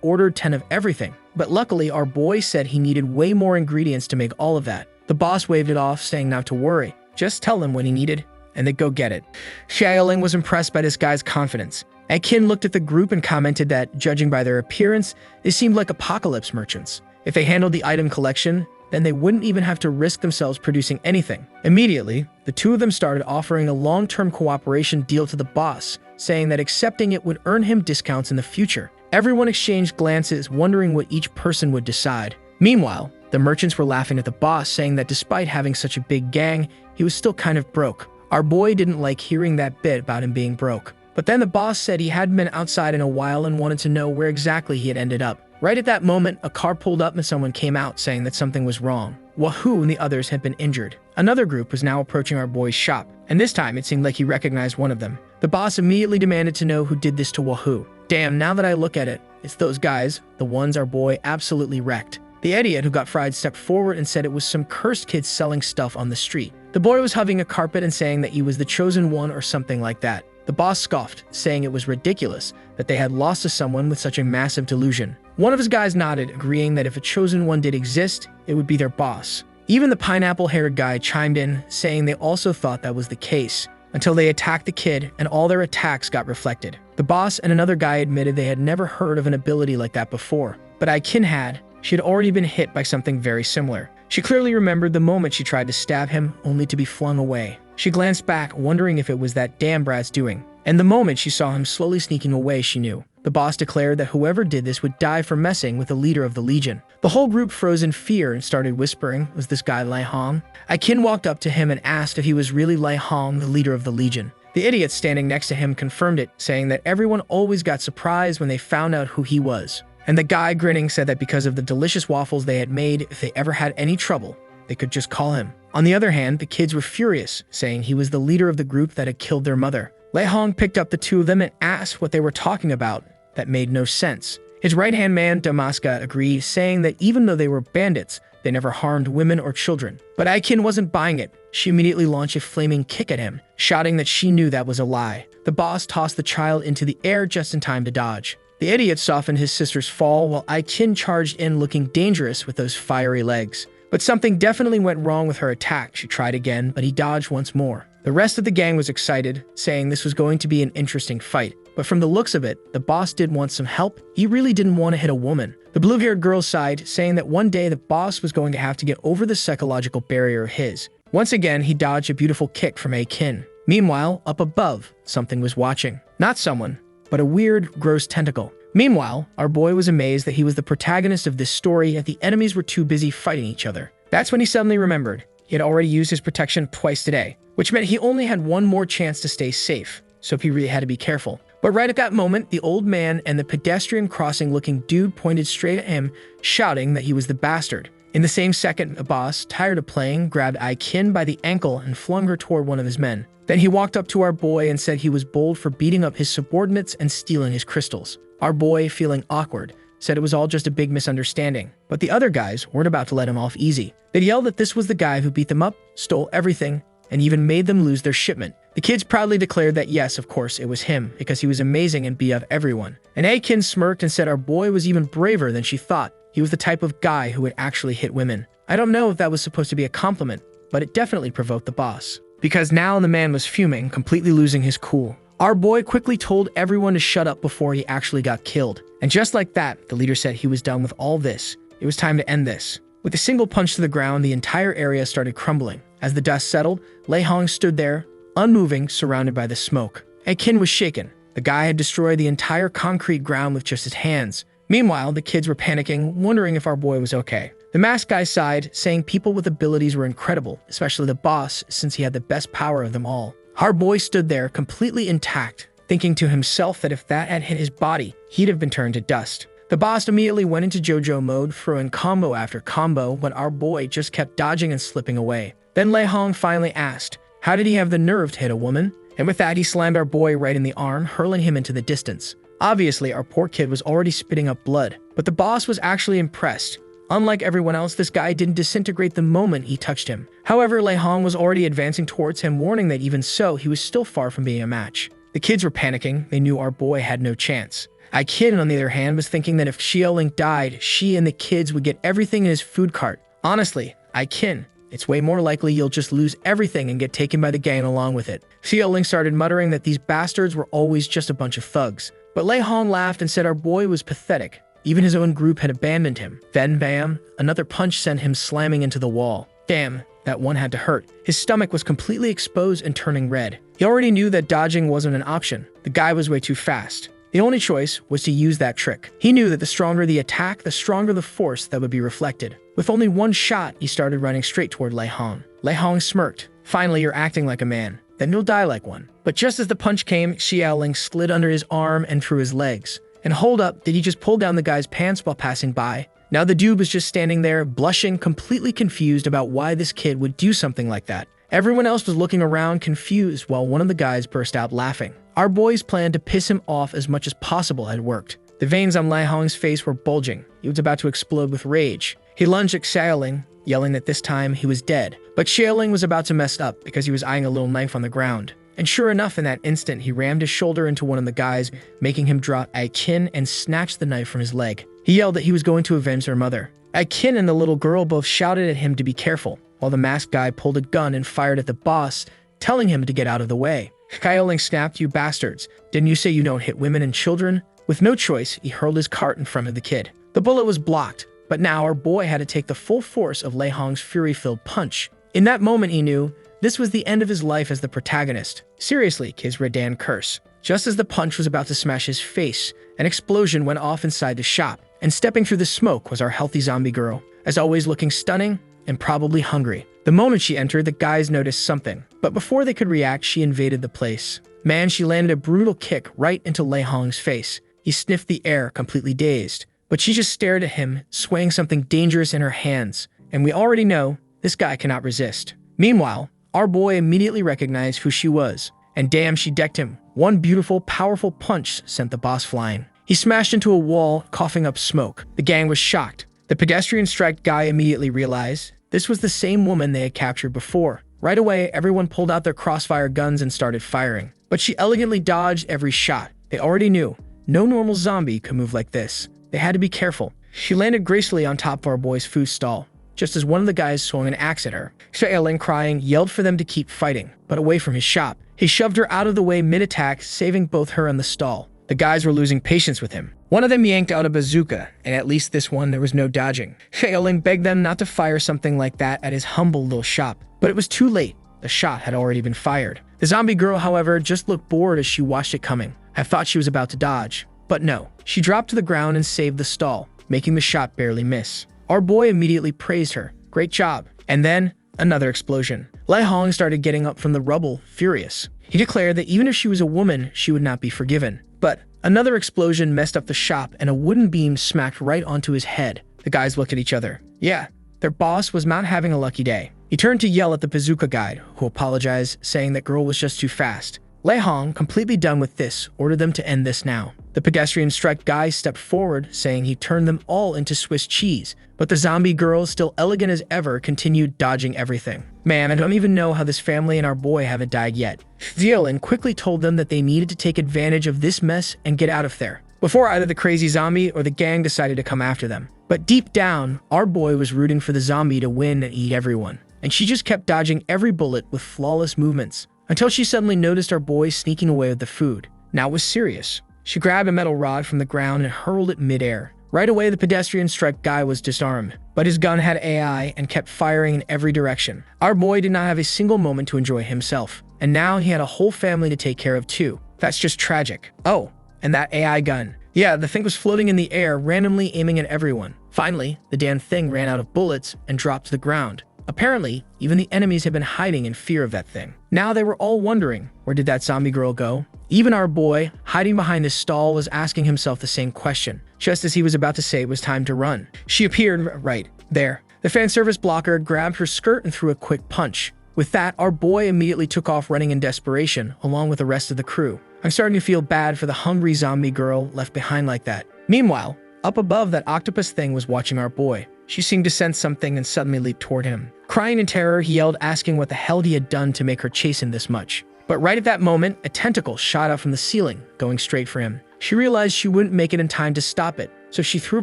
ordered 10 of everything. But luckily, our boy said he needed way more ingredients to make all of that. The boss waved it off, saying not to worry. Just tell him what he needed, and they'd go get it. Xiaoling was impressed by this guy's confidence. Qin looked at the group and commented that, judging by their appearance, they seemed like apocalypse merchants. If they handled the item collection, then they wouldn't even have to risk themselves producing anything. Immediately, the two of them started offering a long-term cooperation deal to the boss, saying that accepting it would earn him discounts in the future. Everyone exchanged glances, wondering what each person would decide. Meanwhile, the merchants were laughing at the boss, saying that despite having such a big gang, he was still kind of broke. Our boy didn't like hearing that bit about him being broke. But then the boss said he hadn't been outside in a while and wanted to know where exactly he had ended up. Right at that moment, a car pulled up and someone came out saying that something was wrong. Wahoo and the others had been injured. Another group was now approaching our boy's shop, and this time it seemed like he recognized one of them. The boss immediately demanded to know who did this to Wahoo. Damn, now that I look at it, it's those guys, the ones our boy absolutely wrecked. The idiot who got fried stepped forward and said it was some cursed kid selling stuff on the street. The boy was hugging a carpet and saying that he was the chosen one or something like that. The boss scoffed, saying it was ridiculous that they had lost to someone with such a massive delusion. One of his guys nodded, agreeing that if a chosen one did exist, it would be their boss. Even the pineapple-haired guy chimed in, saying they also thought that was the case, until they attacked the kid and all their attacks got reflected. The boss and another guy admitted they had never heard of an ability like that before, but Qin had. She had already been hit by something very similar. She clearly remembered the moment she tried to stab him, only to be flung away. She glanced back, wondering if it was that damn brat's doing. And the moment she saw him slowly sneaking away, she knew. The boss declared that whoever did this would die for messing with the leader of the Legion. The whole group froze in fear and started whispering, "Was this guy Lai Hong?" Qin walked up to him and asked if he was really Lai Hong, the leader of the Legion. The idiot standing next to him confirmed it, saying that everyone always got surprised when they found out who he was. And the guy grinning said that because of the delicious waffles they had made, if they ever had any trouble, they could just call him. On the other hand, the kids were furious, saying he was the leader of the group that had killed their mother. Lai Hong picked up the two of them and asked what they were talking about. That made no sense. His right-hand man, Damaska, agreed, saying that even though they were bandits, they never harmed women or children. But Qin wasn't buying it. She immediately launched a flaming kick at him, shouting that she knew that was a lie. The boss tossed the child into the air just in time to dodge. The idiot softened his sister's fall while Qin charged in looking dangerous with those fiery legs. But something definitely went wrong with her attack. She tried again, but he dodged once more. The rest of the gang was excited, saying this was going to be an interesting fight. But from the looks of it, the boss did want some help. He really didn't want to hit a woman. The blue-haired girl sighed, saying that one day the boss was going to have to get over the psychological barrier of his. Once again, he dodged a beautiful kick from Qin. Meanwhile, up above, something was watching. Not someone, but a weird, gross tentacle. Meanwhile, our boy was amazed that he was the protagonist of this story and the enemies were too busy fighting each other. That's when he suddenly remembered. He had already used his protection twice today, which meant he only had one more chance to stay safe, so he really had to be careful. But right at that moment, the old man and the pedestrian crossing-looking dude pointed straight at him, shouting that he was the bastard. In the same second, the boss, tired of playing, grabbed Qin by the ankle and flung her toward one of his men. Then he walked up to our boy and said he was bold for beating up his subordinates and stealing his crystals. Our boy, feeling awkward, said it was all just a big misunderstanding. But the other guys weren't about to let him off easy. They yelled that this was the guy who beat them up, stole everything, and even made them lose their shipment. The kids proudly declared that yes, of course, it was him, because he was amazing and beat up everyone. And Qin smirked and said our boy was even braver than she thought. He was the type of guy who would actually hit women. I don't know if that was supposed to be a compliment, but it definitely provoked the boss. Because now the man was fuming, completely losing his cool. Our boy quickly told everyone to shut up before he actually got killed. And just like that, the leader said he was done with all this. It was time to end this. With a single punch to the ground, the entire area started crumbling. As the dust settled, Lai Hong stood there, unmoving, surrounded by the smoke. Qin was shaken. The guy had destroyed the entire concrete ground with just his hands. Meanwhile, the kids were panicking, wondering if our boy was okay. The masked guy sighed, saying people with abilities were incredible, especially the boss, since he had the best power of them all. Our boy stood there, completely intact. thinking to himself that if that had hit his body, he'd have been turned to dust. The boss immediately went into JoJo mode, throwing combo after combo, but our boy just kept dodging and slipping away. Then Lei Hong finally asked, how did he have the nerve to hit a woman? And with that, he slammed our boy right in the arm, hurling him into the distance. Obviously, our poor kid was already spitting up blood, but the boss was actually impressed. Unlike everyone else, this guy didn't disintegrate the moment he touched him. However, Lei Hong was already advancing towards him, warning that even so, he was still far from being a match. The kids were panicking. They knew our boy had no chance. Kid, on the other hand, was thinking that if Xiaoling died, she and the kids would get everything in his food cart. Honestly, Kin, it's way more likely you'll just lose everything and get taken by the gang along with it. Xiaoling started muttering that these bastards were always just a bunch of thugs. But Lei Hong laughed and said our boy was pathetic. Even his own group had abandoned him. Then bam, another punch sent him slamming into the wall. Damn, that one had to hurt. His stomach was completely exposed and turning red. He already knew that dodging wasn't an option. The guy was way too fast. The only choice was to use that trick. He knew that the stronger the attack, the stronger the force that would be reflected. With only one shot, he started running straight toward Lei Hong. Lei Hong smirked. Finally, you're acting like a man. Then you'll die like one. But just as the punch came, Xiaoling slid under his arm and through his legs. And hold up, did he just pull down the guy's pants while passing by? Now the dude was just standing there, blushing, completely confused about why this kid would do something like that. Everyone else was looking around confused while one of the guys burst out laughing. Our boy's plan to piss him off as much as possible had worked. The veins on Lei Hong's face were bulging. He was about to explode with rage. He lunged at Xiaoling, yelling that this time he was dead. But Xiaoling was about to mess up because he was eyeing a little knife on the ground. And sure enough, in that instant, he rammed his shoulder into one of the guys, making him drop Kin and snatch the knife from his leg. He yelled that he was going to avenge their mother. Kin and the little girl both shouted at him to be careful, while the masked guy pulled a gun and fired at the boss, telling him to get out of the way. Xiaoling snapped, you bastards. Didn't you say you don't hit women and children? With no choice, he hurled his cart in front of the kid. The bullet was blocked, but now our boy had to take the full force of Lei Hong's fury-filled punch. In that moment, he knew this was the end of his life as the protagonist. Seriously, his Redan curse. Just as the punch was about to smash his face, an explosion went off inside the shop, and stepping through the smoke was our healthy zombie girl, as always looking stunning and probably hungry. The moment she entered, the guys noticed something, but before they could react, she invaded the place. Man, she landed a brutal kick right into Lei Hong's face. He sniffed the air, completely dazed, but she just stared at him, swaying something dangerous in her hands, and we already know this guy cannot resist. Meanwhile, our boy immediately recognized who she was, and damn, she decked him. One beautiful, powerful punch sent the boss flying. He smashed into a wall, coughing up smoke. The gang was shocked. The pedestrian strike guy immediately realized this was the same woman they had captured before. Right away, everyone pulled out their crossfire guns and started firing. But she elegantly dodged every shot. They already knew no normal zombie could move like this. They had to be careful. She landed gracefully on top of our boy's food stall, just as one of the guys swung an axe at her. Xiaoling, crying, yelled for them to keep fighting, but away from his shop. He shoved her out of the way mid-attack, saving both her and the stall. The guys were losing patience with him. One of them yanked out a bazooka, and at least this one there was no dodging. Xiaoling begged them not to fire something like that at his humble little shop, but it was too late. The shot had already been fired. The zombie girl, however, just looked bored as she watched it coming. I thought she was about to dodge, but no. She dropped to the ground and saved the stall, making the shot barely miss. Our boy immediately praised her. Great job. And then, another explosion. Lei Hong started getting up from the rubble, furious. He declared that even if she was a woman, she would not be forgiven. But another explosion messed up the shop and a wooden beam smacked right onto his head. The guys looked at each other. Yeah, their boss was not having a lucky day. He turned to yell at the bazooka guy, who apologized, saying that girl was just too fast. Lei Hong, completely done with this, ordered them to end this now. The pedestrian strike guy stepped forward, saying he turned them all into Swiss cheese, but the zombie girl, still elegant as ever, continued dodging everything. Man, I don't even know how this family and our boy haven't died yet. Xiaolin quickly told them that they needed to take advantage of this mess and get out of there, before either the crazy zombie or the gang decided to come after them. But deep down, our boy was rooting for the zombie to win and eat everyone, and she just kept dodging every bullet with flawless movements, until she suddenly noticed our boy sneaking away with the food. Now it was serious. She grabbed a metal rod from the ground and hurled it midair. Right away, the pedestrian strike guy was disarmed, but his gun had AI and kept firing in every direction. Our boy did not have a single moment to enjoy himself, and now he had a whole family to take care of too. That's just tragic. Oh, and that AI gun. Yeah, the thing was floating in the air, randomly aiming at everyone. Finally, the damn thing ran out of bullets and dropped to the ground. Apparently, even the enemies had been hiding in fear of that thing. Now they were all wondering, where did that zombie girl go? Even our boy, hiding behind his stall, was asking himself the same question, just as he was about to say it was time to run. She appeared right there. The fan service blocker grabbed her skirt and threw a quick punch. With that, our boy immediately took off running in desperation, along with the rest of the crew. I'm starting to feel bad for the hungry zombie girl left behind like that. Meanwhile, up above, that octopus thing was watching our boy. She seemed to sense something and suddenly leaped toward him. Crying in terror, he yelled, asking what the hell he had done to make her chase him this much. But right at that moment, a tentacle shot out from the ceiling, going straight for him. She realized she wouldn't make it in time to stop it, so she threw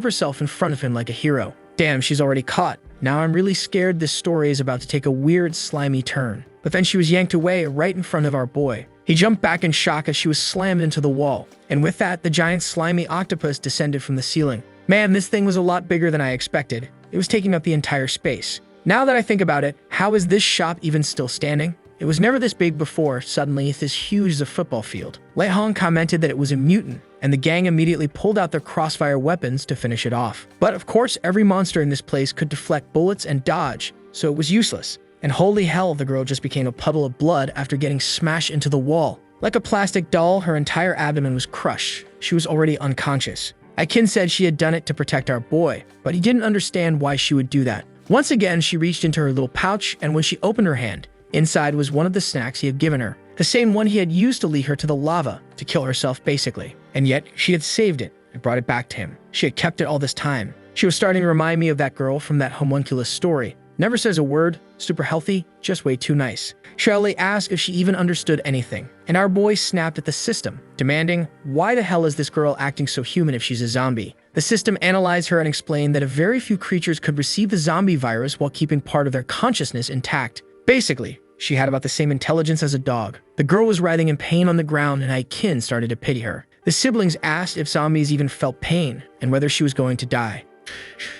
herself in front of him like a hero. Damn, she's already caught. Now I'm really scared this story is about to take a weird, slimy turn. But then she was yanked away right in front of our boy. He jumped back in shock as she was slammed into the wall. And with that, the giant slimy octopus descended from the ceiling. Man, this thing was a lot bigger than I expected. It was taking up the entire space. Now that I think about it, how is this shop even still standing? It was never this big before. Suddenly, it's as huge as a football field. Lei Hong commented that it was a mutant, and the gang immediately pulled out their crossfire weapons to finish it off. But of course, every monster in this place could deflect bullets and dodge, so it was useless. And holy hell, the girl just became a puddle of blood after getting smashed into the wall. Like a plastic doll, her entire abdomen was crushed. She was already unconscious. Aikin said she had done it to protect our boy, but he didn't understand why she would do that. Once again, she reached into her little pouch, and when she opened her hand, inside was one of the snacks he had given her. The same one he had used to lead her to the lava, to kill herself basically. And yet, she had saved it and brought it back to him. She had kept it all this time. She was starting to remind me of that girl from that homunculus story. Never says a word, super healthy, just way too nice. Shirley asked if she even understood anything, and our boy snapped at the system, demanding, why the hell is this girl acting so human if she's a zombie? The system analyzed her and explained that a very few creatures could receive the zombie virus while keeping part of their consciousness intact. Basically, she had about the same intelligence as a dog. The girl was writhing in pain on the ground, and Aikin started to pity her. The siblings asked if zombies even felt pain, and whether she was going to die.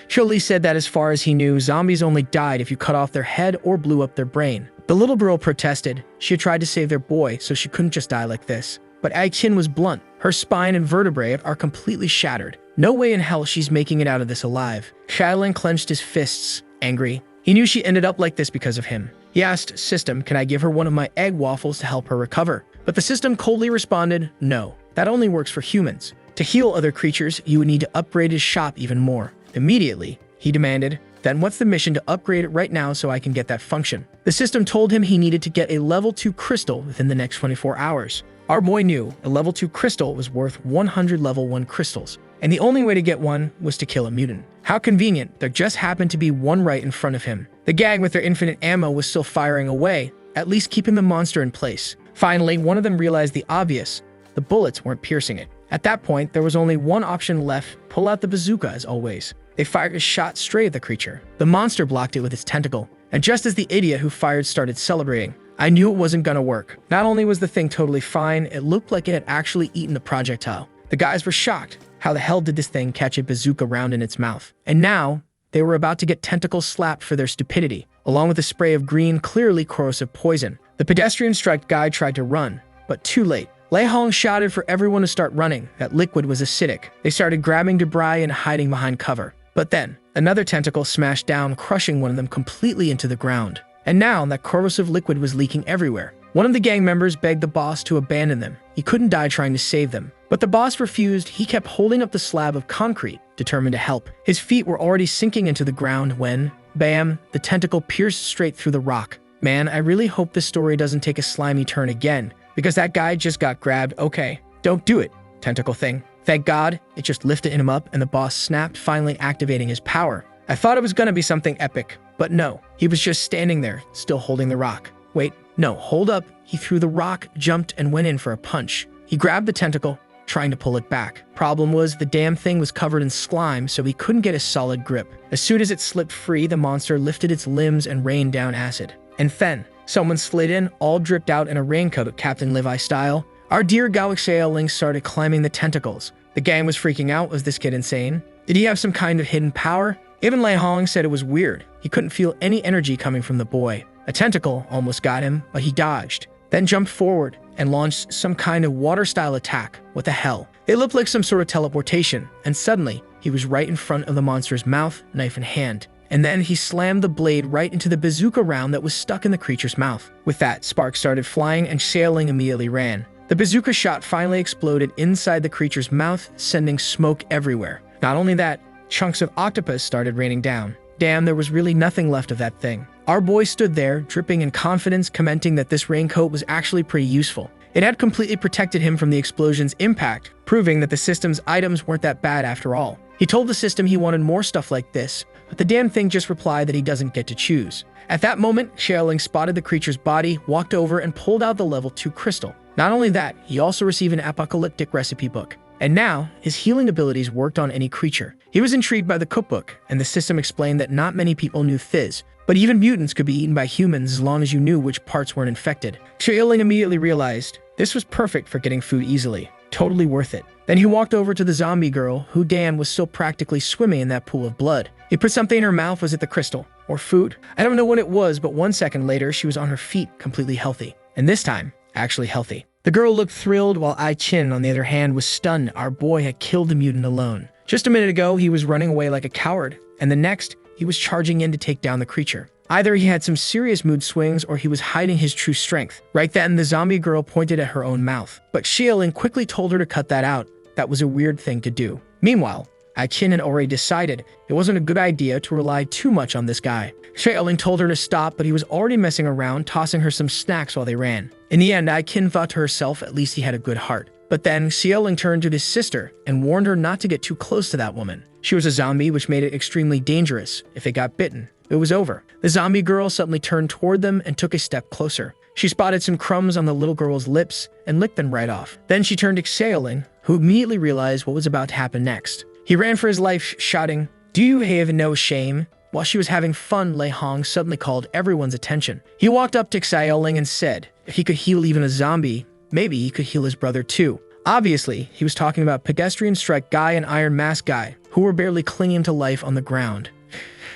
Shirley said that as far as he knew, zombies only died if you cut off their head or blew up their brain. The little girl protested. She had tried to save their boy, so she couldn't just die like this. But Aikin was blunt. Her spine and vertebrae are completely shattered. No way in hell she's making it out of this alive. Shadowland clenched his fists, angry. He knew she ended up like this because of him. He asked, System, can I give her one of my egg waffles to help her recover? But the system coldly responded, no, that only works for humans. To heal other creatures, you would need to upgrade his shop even more. Immediately, he demanded, then what's the mission to upgrade it right now so I can get that function? The system told him he needed to get a level 2 crystal within the next 24 hours. Our boy knew a level 2 crystal was worth 100 level 1 crystals, and the only way to get one was to kill a mutant. How convenient, there just happened to be one right in front of him. The gang with their infinite ammo was still firing away, at least keeping the monster in place. Finally, one of them realized the obvious. The bullets weren't piercing it. At that point, there was only one option left, pull out the bazooka as always. They fired a shot straight at the creature. The monster blocked it with its tentacle, and just as the idiot who fired started celebrating, I knew it wasn't gonna work. Not only was the thing totally fine, it looked like it had actually eaten the projectile. The guys were shocked. How the hell did this thing catch a bazooka round in its mouth? And now, they were about to get tentacles slapped for their stupidity, along with a spray of green, clearly corrosive poison. The pedestrian striped guy tried to run, but too late. Lei Hong shouted for everyone to start running. That liquid was acidic. They started grabbing debris and hiding behind cover. But then, another tentacle smashed down, crushing one of them completely into the ground. And now, that corrosive liquid was leaking everywhere. One of the gang members begged the boss to abandon them. He couldn't die trying to save them. But the boss refused. He kept holding up the slab of concrete, determined to help. His feet were already sinking into the ground when, bam, the tentacle pierced straight through the rock. Man, I really hope this story doesn't take a slimy turn again, because that guy just got grabbed. Okay, don't do it, tentacle thing. Thank God, it just lifted him up and the boss snapped, finally activating his power. I thought it was gonna be something epic, but no, he was just standing there, still holding the rock. Wait, no, hold up. He threw the rock, jumped, and went in for a punch. He grabbed the tentacle, trying to pull it back. Problem was, the damn thing was covered in slime, so he couldn't get a solid grip. As soon as it slipped free, the monster lifted its limbs and rained down acid. And then, someone slid in, all dripped out in a raincoat, Captain Levi style. Our dear Galaxy started climbing the tentacles. The gang was freaking out. Was this kid insane? Did he have some kind of hidden power? Even Lei Hong said it was weird. He couldn't feel any energy coming from the boy. A tentacle almost got him, but he dodged, then jumped forward and launched some kind of water-style attack. What the hell? It looked like some sort of teleportation, and suddenly, he was right in front of the monster's mouth, knife in hand. And then he slammed the blade right into the bazooka round that was stuck in the creature's mouth. With that, sparks started flying and Sailing immediately ran. The bazooka shot finally exploded inside the creature's mouth, sending smoke everywhere. Not only that, chunks of octopus started raining down. Damn, there was really nothing left of that thing. Our boy stood there, dripping in confidence, commenting that this raincoat was actually pretty useful. It had completely protected him from the explosion's impact, proving that the system's items weren't that bad after all. He told the system he wanted more stuff like this, but the damn thing just replied that he doesn't get to choose. At that moment, Xiaoling spotted the creature's body, walked over, and pulled out the level 2 crystal. Not only that, he also received an apocalyptic recipe book. And now, his healing abilities worked on any creature. He was intrigued by the cookbook, and the system explained that not many people knew fizz, but even mutants could be eaten by humans as long as you knew which parts weren't infected. Xiaoling immediately realized this was perfect for getting food easily. Totally worth it. Then he walked over to the zombie girl, who damn was still practically swimming in that pool of blood. He put something in her mouth. Was it the crystal? Or food? I don't know what it was, but 1 second later, she was on her feet, completely healthy. And this time, actually healthy. The girl looked thrilled, while Ai Qin, on the other hand, was stunned. Our boy had killed the mutant alone. Just a minute ago, he was running away like a coward, and the next, he was charging in to take down the creature. Either he had some serious mood swings or he was hiding his true strength. Right then, the zombie girl pointed at her own mouth, but Xiaoling quickly told her to cut that out. That was a weird thing to do. Meanwhile, Ai Qin had already decided it wasn't a good idea to rely too much on this guy. Xiaoling told her to stop, but he was already messing around, tossing her some snacks while they ran. In the end, Ai Qin thought to herself, at least he had a good heart. But then, Xiaoling turned to his sister and warned her not to get too close to that woman. She was a zombie, which made it extremely dangerous. If it got bitten, it was over. The zombie girl suddenly turned toward them and took a step closer. She spotted some crumbs on the little girl's lips and licked them right off. Then she turned to Xiaoling, who immediately realized what was about to happen next. He ran for his life, shouting, "Do you have no shame?" While she was having fun, Lei Hong suddenly called everyone's attention. He walked up to Xiaoling and said, if he could heal even a zombie, maybe he could heal his brother too. Obviously, he was talking about Pedestrian Strike Guy and Iron Mask Guy, who were barely clinging to life on the ground.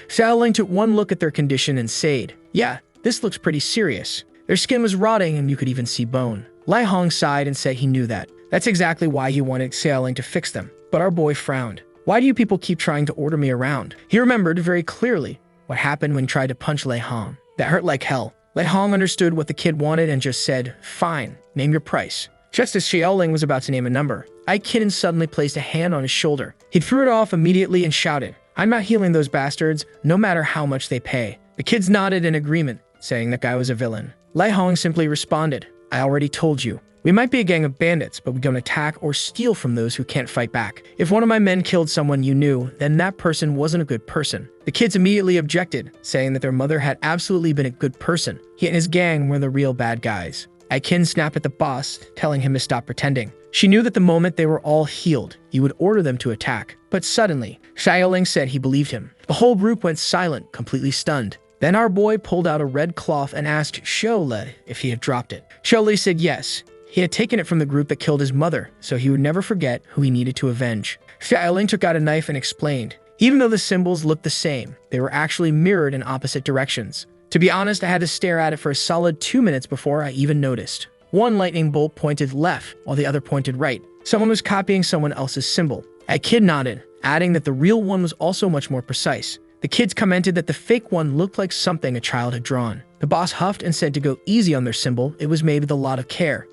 Xiaoling took one look at their condition and said, yeah, this looks pretty serious. Their skin was rotting and you could even see bone. Lei Hong sighed and said he knew that. That's exactly why he wanted Xiaoling to fix them. But our boy frowned. Why do you people keep trying to order me around? He remembered very clearly what happened when he tried to punch Lei Hong. That hurt like hell. Lei Hong understood what the kid wanted and just said, fine, name your price. Just as Xiaoling was about to name a number, Ai Qin suddenly placed a hand on his shoulder. He threw it off immediately and shouted, I'm not healing those bastards, no matter how much they pay. The kids nodded in agreement, saying that guy was a villain. Lei Hong simply responded, I already told you. We might be a gang of bandits, but we don't attack or steal from those who can't fight back. If one of my men killed someone you knew, then that person wasn't a good person. The kids immediately objected, saying that their mother had absolutely been a good person. He and his gang were the real bad guys. Ai Qin snapped at the boss, telling him to stop pretending. She knew that the moment they were all healed, he would order them to attack. But suddenly, Xiaoling said he believed him. The whole group went silent, completely stunned. Then our boy pulled out a red cloth and asked Xiaole if he had dropped it. Xiaole said yes. He had taken it from the group that killed his mother, so he would never forget who he needed to avenge. Xiaoling took out a knife and explained, even though the symbols looked the same, they were actually mirrored in opposite directions. To be honest, I had to stare at it for a solid 2 minutes before I even noticed. One lightning bolt pointed left, while the other pointed right. Someone was copying someone else's symbol. A kid nodded, adding that the real one was also much more precise. The kids commented that the fake one looked like something a child had drawn. The boss huffed and said to go easy on their symbol, it was made with a lot of care.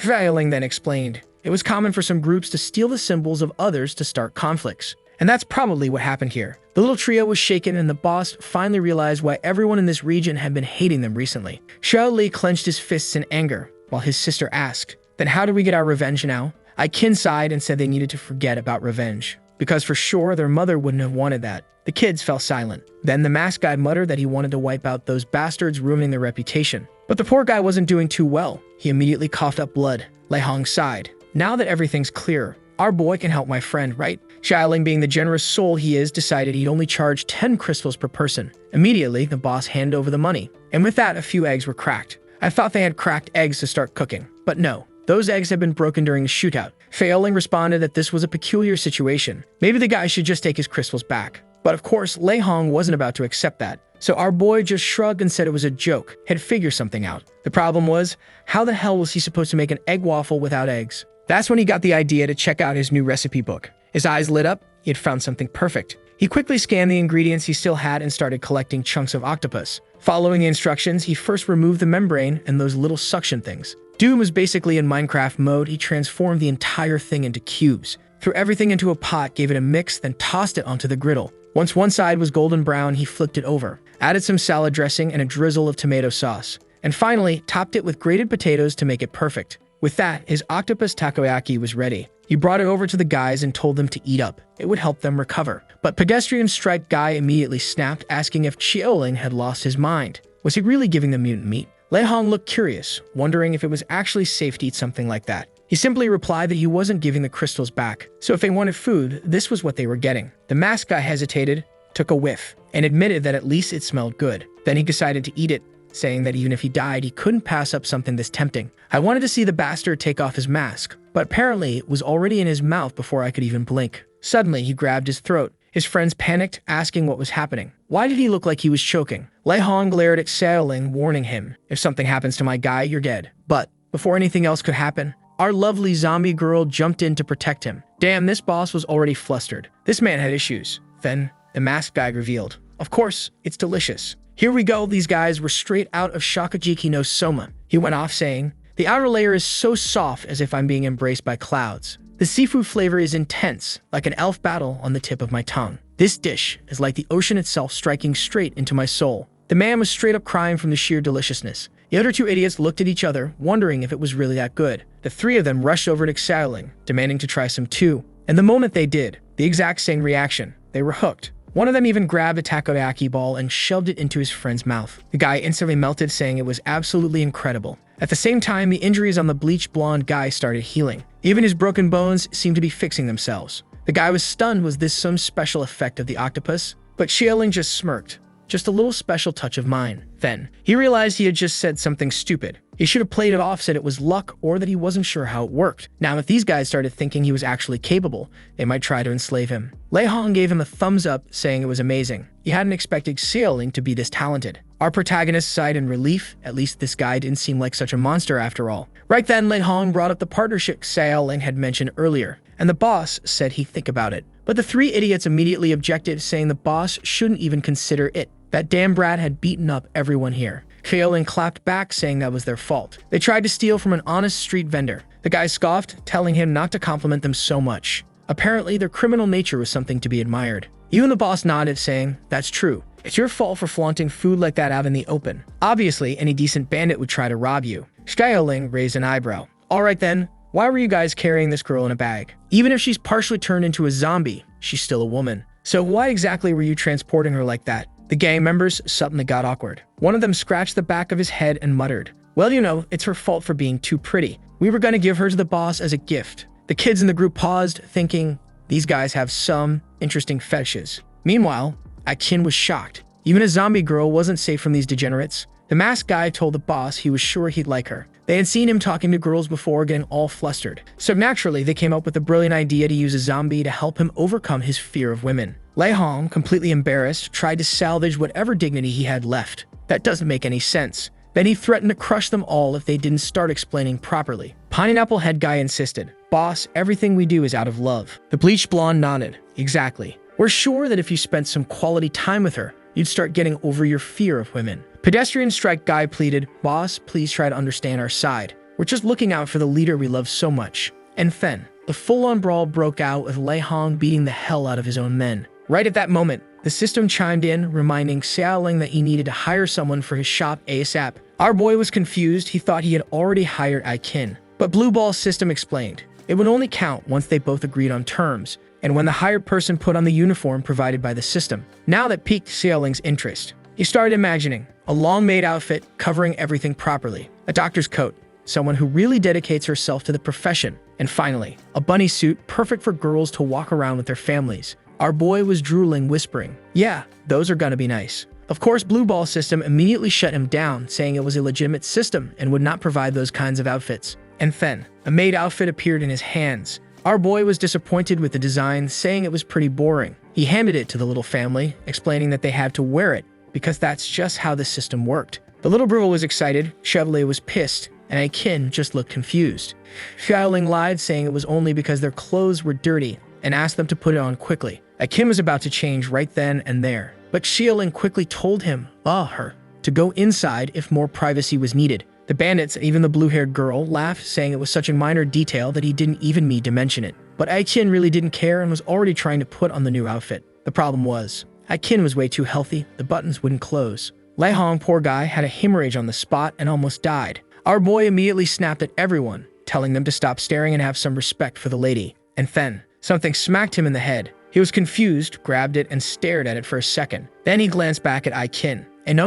Xiaoling then explained, it was common for some groups to steal the symbols of others to start conflicts. And that's probably what happened here. The little trio was shaken and the boss finally realized why everyone in this region had been hating them recently. Xiao Li clenched his fists in anger, while his sister asked, then how do we get our revenge now? Ai Qin sighed and said they needed to forget about revenge, because for sure their mother wouldn't have wanted that. The kids fell silent. Then the masked guy muttered that he wanted to wipe out those bastards ruining their reputation. But the poor guy wasn't doing too well. He immediately coughed up blood. Lei Hong sighed. Now that everything's clear, our boy can help my friend, right? Xiaoling, being the generous soul he is, decided he'd only charge 10 crystals per person. Immediately, the boss handed over the money. And with that, a few eggs were cracked. I thought they had cracked eggs to start cooking. But no, those eggs had been broken during the shootout. Xiaoling responded that this was a peculiar situation. Maybe the guy should just take his crystals back. But of course, Lei Hong wasn't about to accept that. So our boy just shrugged and said it was a joke, had figured something out. The problem was, how the hell was he supposed to make an egg waffle without eggs? That's when he got the idea to check out his new recipe book. His eyes lit up, he had found something perfect. He quickly scanned the ingredients he still had and started collecting chunks of octopus. Following the instructions, he first removed the membrane and those little suction things. Doom was basically in Minecraft mode. He transformed the entire thing into cubes, threw everything into a pot, gave it a mix, then tossed it onto the griddle. Once one side was golden brown, he flipped it over, added some salad dressing and a drizzle of tomato sauce, and finally topped it with grated potatoes to make it perfect. With that, his octopus takoyaki was ready. He brought it over to the guys and told them to eat up. It would help them recover. But pedestrian strike guy immediately snapped, asking if Xiaoling had lost his mind. Was he really giving them mutant meat? Lei Hong looked curious, wondering if it was actually safe to eat something like that. He simply replied that he wasn't giving the crystals back, so if they wanted food, this was what they were getting. The masked guy hesitated, took a whiff, and admitted that at least it smelled good. Then he decided to eat it, saying that even if he died, he couldn't pass up something this tempting. I wanted to see the bastard take off his mask, but apparently it was already in his mouth before I could even blink. Suddenly, he grabbed his throat. His friends panicked, asking what was happening. Why did he look like he was choking? Lei Hong glared at Xiaoling, warning him, "If something happens to my guy, you're dead." But before anything else could happen, our lovely zombie girl jumped in to protect him. Damn, this boss was already flustered. This man had issues. Then, the masked guy revealed, "Of course, it's delicious. Here we go, these guys were straight out of Shakajiki no Soma." He went off saying, "The outer layer is so soft as if I'm being embraced by clouds. The seafood flavor is intense, like an elf battle on the tip of my tongue. This dish is like the ocean itself striking straight into my soul." The man was straight up crying from the sheer deliciousness. The other two idiots looked at each other, wondering if it was really that good. The three of them rushed over to Xiaoling, demanding to try some too. And the moment they did, the exact same reaction. They were hooked. One of them even grabbed a takoyaki ball and shoved it into his friend's mouth. The guy instantly melted, saying it was absolutely incredible. At the same time, the injuries on the bleached blonde guy started healing. Even his broken bones seemed to be fixing themselves. The guy was stunned. Was this some special effect of the octopus? But Xiaoling just smirked. Just a little special touch of mine. Then, he realized he had just said something stupid. He should have played it off, said it was luck, or that he wasn't sure how it worked. Now, if these guys started thinking he was actually capable, they might try to enslave him. Lei Hong gave him a thumbs up, saying it was amazing. He hadn't expected Xiaoling to be this talented. Our protagonist sighed in relief. At least this guy didn't seem like such a monster after all. Right then, Lei Hong brought up the partnership Xiaoling had mentioned earlier, and the boss said he'd think about it. But the three idiots immediately objected, saying the boss shouldn't even consider it. That damn brat had beaten up everyone here. Xiaoling clapped back, saying that was their fault. They tried to steal from an honest street vendor. The guy scoffed, telling him not to compliment them so much. Apparently, their criminal nature was something to be admired. Even the boss nodded, saying, "That's true. It's your fault for flaunting food like that out in the open. Obviously, any decent bandit would try to rob you." Xiaoling raised an eyebrow. "Alright then, why were you guys carrying this girl in a bag? Even if she's partially turned into a zombie, she's still a woman. So why exactly were you transporting her like that?" The gang members suddenly got awkward. One of them scratched the back of his head and muttered, "Well, you know, it's her fault for being too pretty. We were going to give her to the boss as a gift." The kids in the group paused, thinking, these guys have some interesting fetishes. Meanwhile, Akin was shocked. Even a zombie girl wasn't safe from these degenerates. The masked guy told the boss he was sure he'd like her. They had seen him talking to girls before, getting all flustered. So naturally, they came up with a brilliant idea to use a zombie to help him overcome his fear of women. Lei Hong, completely embarrassed, tried to salvage whatever dignity he had left. That doesn't make any sense. Then he threatened to crush them all if they didn't start explaining properly. Pineapple head guy insisted, "Boss, everything we do is out of love." The bleached blonde nodded. "Exactly. We're sure that if you spent some quality time with her, you'd start getting over your fear of women." Pedestrian strike guy pleaded, "Boss, please try to understand our side. We're just looking out for the leader we love so much." And then, the full-on brawl broke out with Lei Hong beating the hell out of his own men. Right at that moment, the system chimed in, reminding Xiaoling that he needed to hire someone for his shop ASAP. Our boy was confused. He thought he had already hired Aikin. But Blue Ball's system explained, it would only count once they both agreed on terms, and when the hired person put on the uniform provided by the system. Now that piqued Xiaoling's interest. He started imagining a long-made outfit covering everything properly, a doctor's coat, someone who really dedicates herself to the profession, and finally, a bunny suit perfect for girls to walk around with their families. Our boy was drooling, whispering, "Yeah, those are gonna be nice." Of course, Blue Ball system immediately shut him down, saying it was a legitimate system and would not provide those kinds of outfits. And then, a made outfit appeared in his hands. Our boy was disappointed with the design, saying it was pretty boring. He handed it to the little family, explaining that they had to wear it, because that's just how the system worked. The little Brule was excited, Chevrolet was pissed, and Aikin just looked confused. Xiaoling lied, saying it was only because their clothes were dirty, and asked them to put it on quickly. Kim was about to change right then and there, but Xiaoling quickly told him, her, to go inside if more privacy was needed. The bandits and even the blue-haired girl laughed, saying it was such a minor detail that he didn't even need to mention it. But Aikin really didn't care and was already trying to put on the new outfit. The problem was, Aikin was way too healthy, the buttons wouldn't close. Lei Hong, poor guy, had a hemorrhage on the spot and almost died. Our boy immediately snapped at everyone, telling them to stop staring and have some respect for the lady. And then, something smacked him in the head. He was confused, grabbed it, and stared at it for a second. Then he glanced back at Aikin. And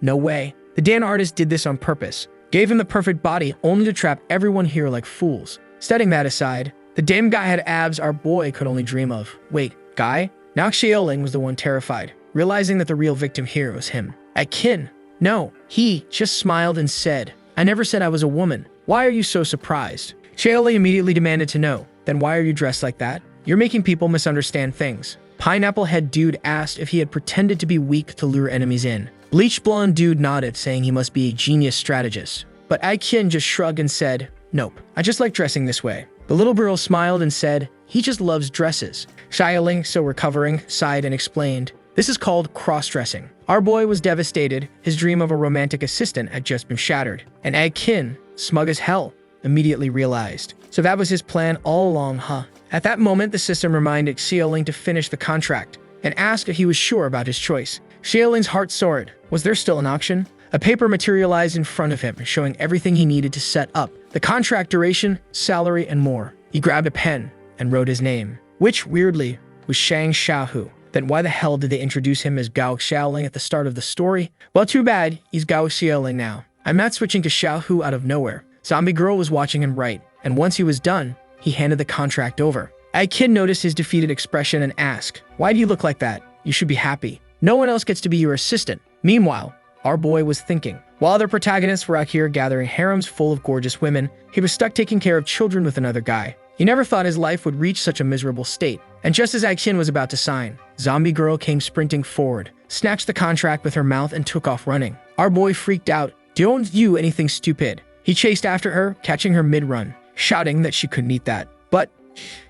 no way. The Dan artist did this on purpose. Gave him the perfect body only to trap everyone here like fools. Setting that aside, the damn guy had abs our boy could only dream of. Wait, guy? Now Xiaoling was the one terrified, realizing that the real victim here was him. Aikin. No, he just smiled and said, I never said I was a woman. Why are you so surprised? Xiaoling immediately demanded to know. Then why are you dressed like that? You're making people misunderstand things. Pineapple head dude asked if he had pretended to be weak to lure enemies in. Bleached blonde dude nodded, saying he must be a genius strategist. But Aikin just shrugged and said, nope, I just like dressing this way. The little girl smiled and said, he just loves dresses. Xiaoling, still recovering, sighed and explained, this is called cross-dressing. Our boy was devastated. His dream of a romantic assistant had just been shattered. And Aikin, smug as hell, immediately realized. So that was his plan all along, huh? At that moment, the system reminded Xiaoling to finish the contract and asked if he was sure about his choice. Xiaoling's heart soared. Was there still an auction? A paper materialized in front of him, showing everything he needed to set up. The contract duration, salary, and more. He grabbed a pen and wrote his name, which, weirdly, was Shang Xiaohu. Then why the hell did they introduce him as Gao Xiaoling at the start of the story? Well, too bad, he's Gao Xiaoling now. I'm not switching to Xiaohu out of nowhere. Zombie Girl was watching him write, and once he was done, he handed the contract over. Aikin noticed his defeated expression and asked, why do you look like that? You should be happy. No one else gets to be your assistant. Meanwhile, our boy was thinking. While other protagonists were out here gathering harems full of gorgeous women, he was stuck taking care of children with another guy. He never thought his life would reach such a miserable state. And just as Aikin was about to sign, Zombie Girl came sprinting forward, snatched the contract with her mouth and took off running. Our boy freaked out. Don't do anything stupid. He chased after her, catching her mid-run, shouting that she couldn't eat that. But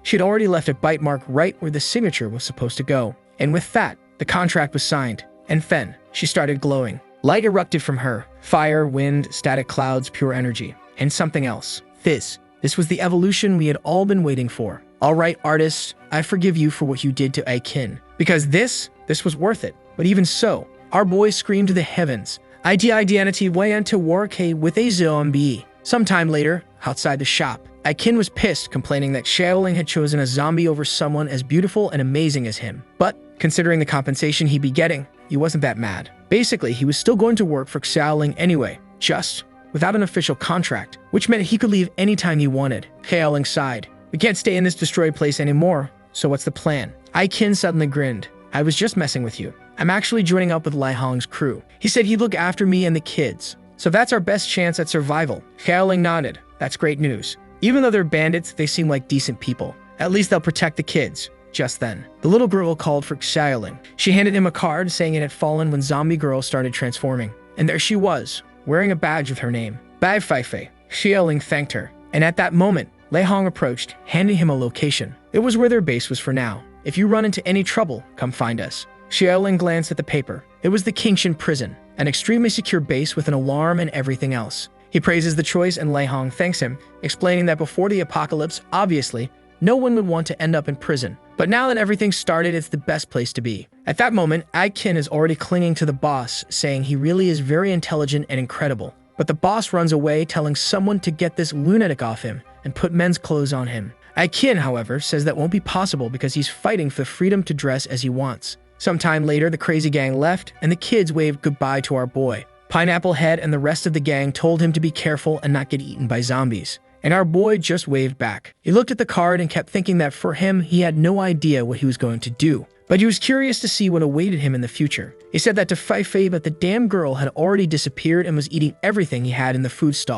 she'd already left a bite mark right where the signature was supposed to go. And with that, the contract was signed. And then, she started glowing. Light erupted from her. Fire, wind, static clouds, pure energy. And something else. This was the evolution we had all been waiting for. Alright, artist, I forgive you for what you did to Aikin. Because this was worth it. But even so, our boy screamed to the heavens. Identity went to work with a zombie. Sometime later, outside the shop, Aikin was pissed, complaining that Xiaoling had chosen a zombie over someone as beautiful and amazing as him. But, considering the compensation he'd be getting, he wasn't that mad. Basically, he was still going to work for Xiaoling anyway, just without an official contract, which meant he could leave anytime he wanted. Xiaoling sighed. We can't stay in this destroyed place anymore, so what's the plan? Aikin suddenly grinned. I was just messing with you. I'm actually joining up with Lai Hong's crew. He said he'd look after me and the kids. So that's our best chance at survival. Xiaoling nodded. That's great news. Even though they're bandits, they seem like decent people. At least they'll protect the kids. Just then, the little girl called for Xiaoling. She handed him a card saying it had fallen when Zombie Girl started transforming. And there she was, wearing a badge with her name. Bai Feifei. Xiaoling thanked her. And at that moment, Lei Hong approached, handing him a location. It was where their base was for now. If you run into any trouble, come find us. Xiaoling glanced at the paper. It was the Qingshan prison, an extremely secure base with an alarm and everything else. He praises the choice and Lei Hong thanks him, explaining that before the apocalypse, obviously, no one would want to end up in prison. But now that everything started, it's the best place to be. At that moment, Aikin is already clinging to the boss, saying he really is very intelligent and incredible. But the boss runs away, telling someone to get this lunatic off him and put men's clothes on him. Aikin, however, says that won't be possible because he's fighting for the freedom to dress as he wants. Sometime later, the crazy gang left, and the kids waved goodbye to our boy. Pineapple Head and the rest of the gang told him to be careful and not get eaten by zombies. And our boy just waved back. He looked at the card and kept thinking that for him, he had no idea what he was going to do. But he was curious to see what awaited him in the future. He said that to Feifei, but the damn girl had already disappeared and was eating everything he had in the food stall.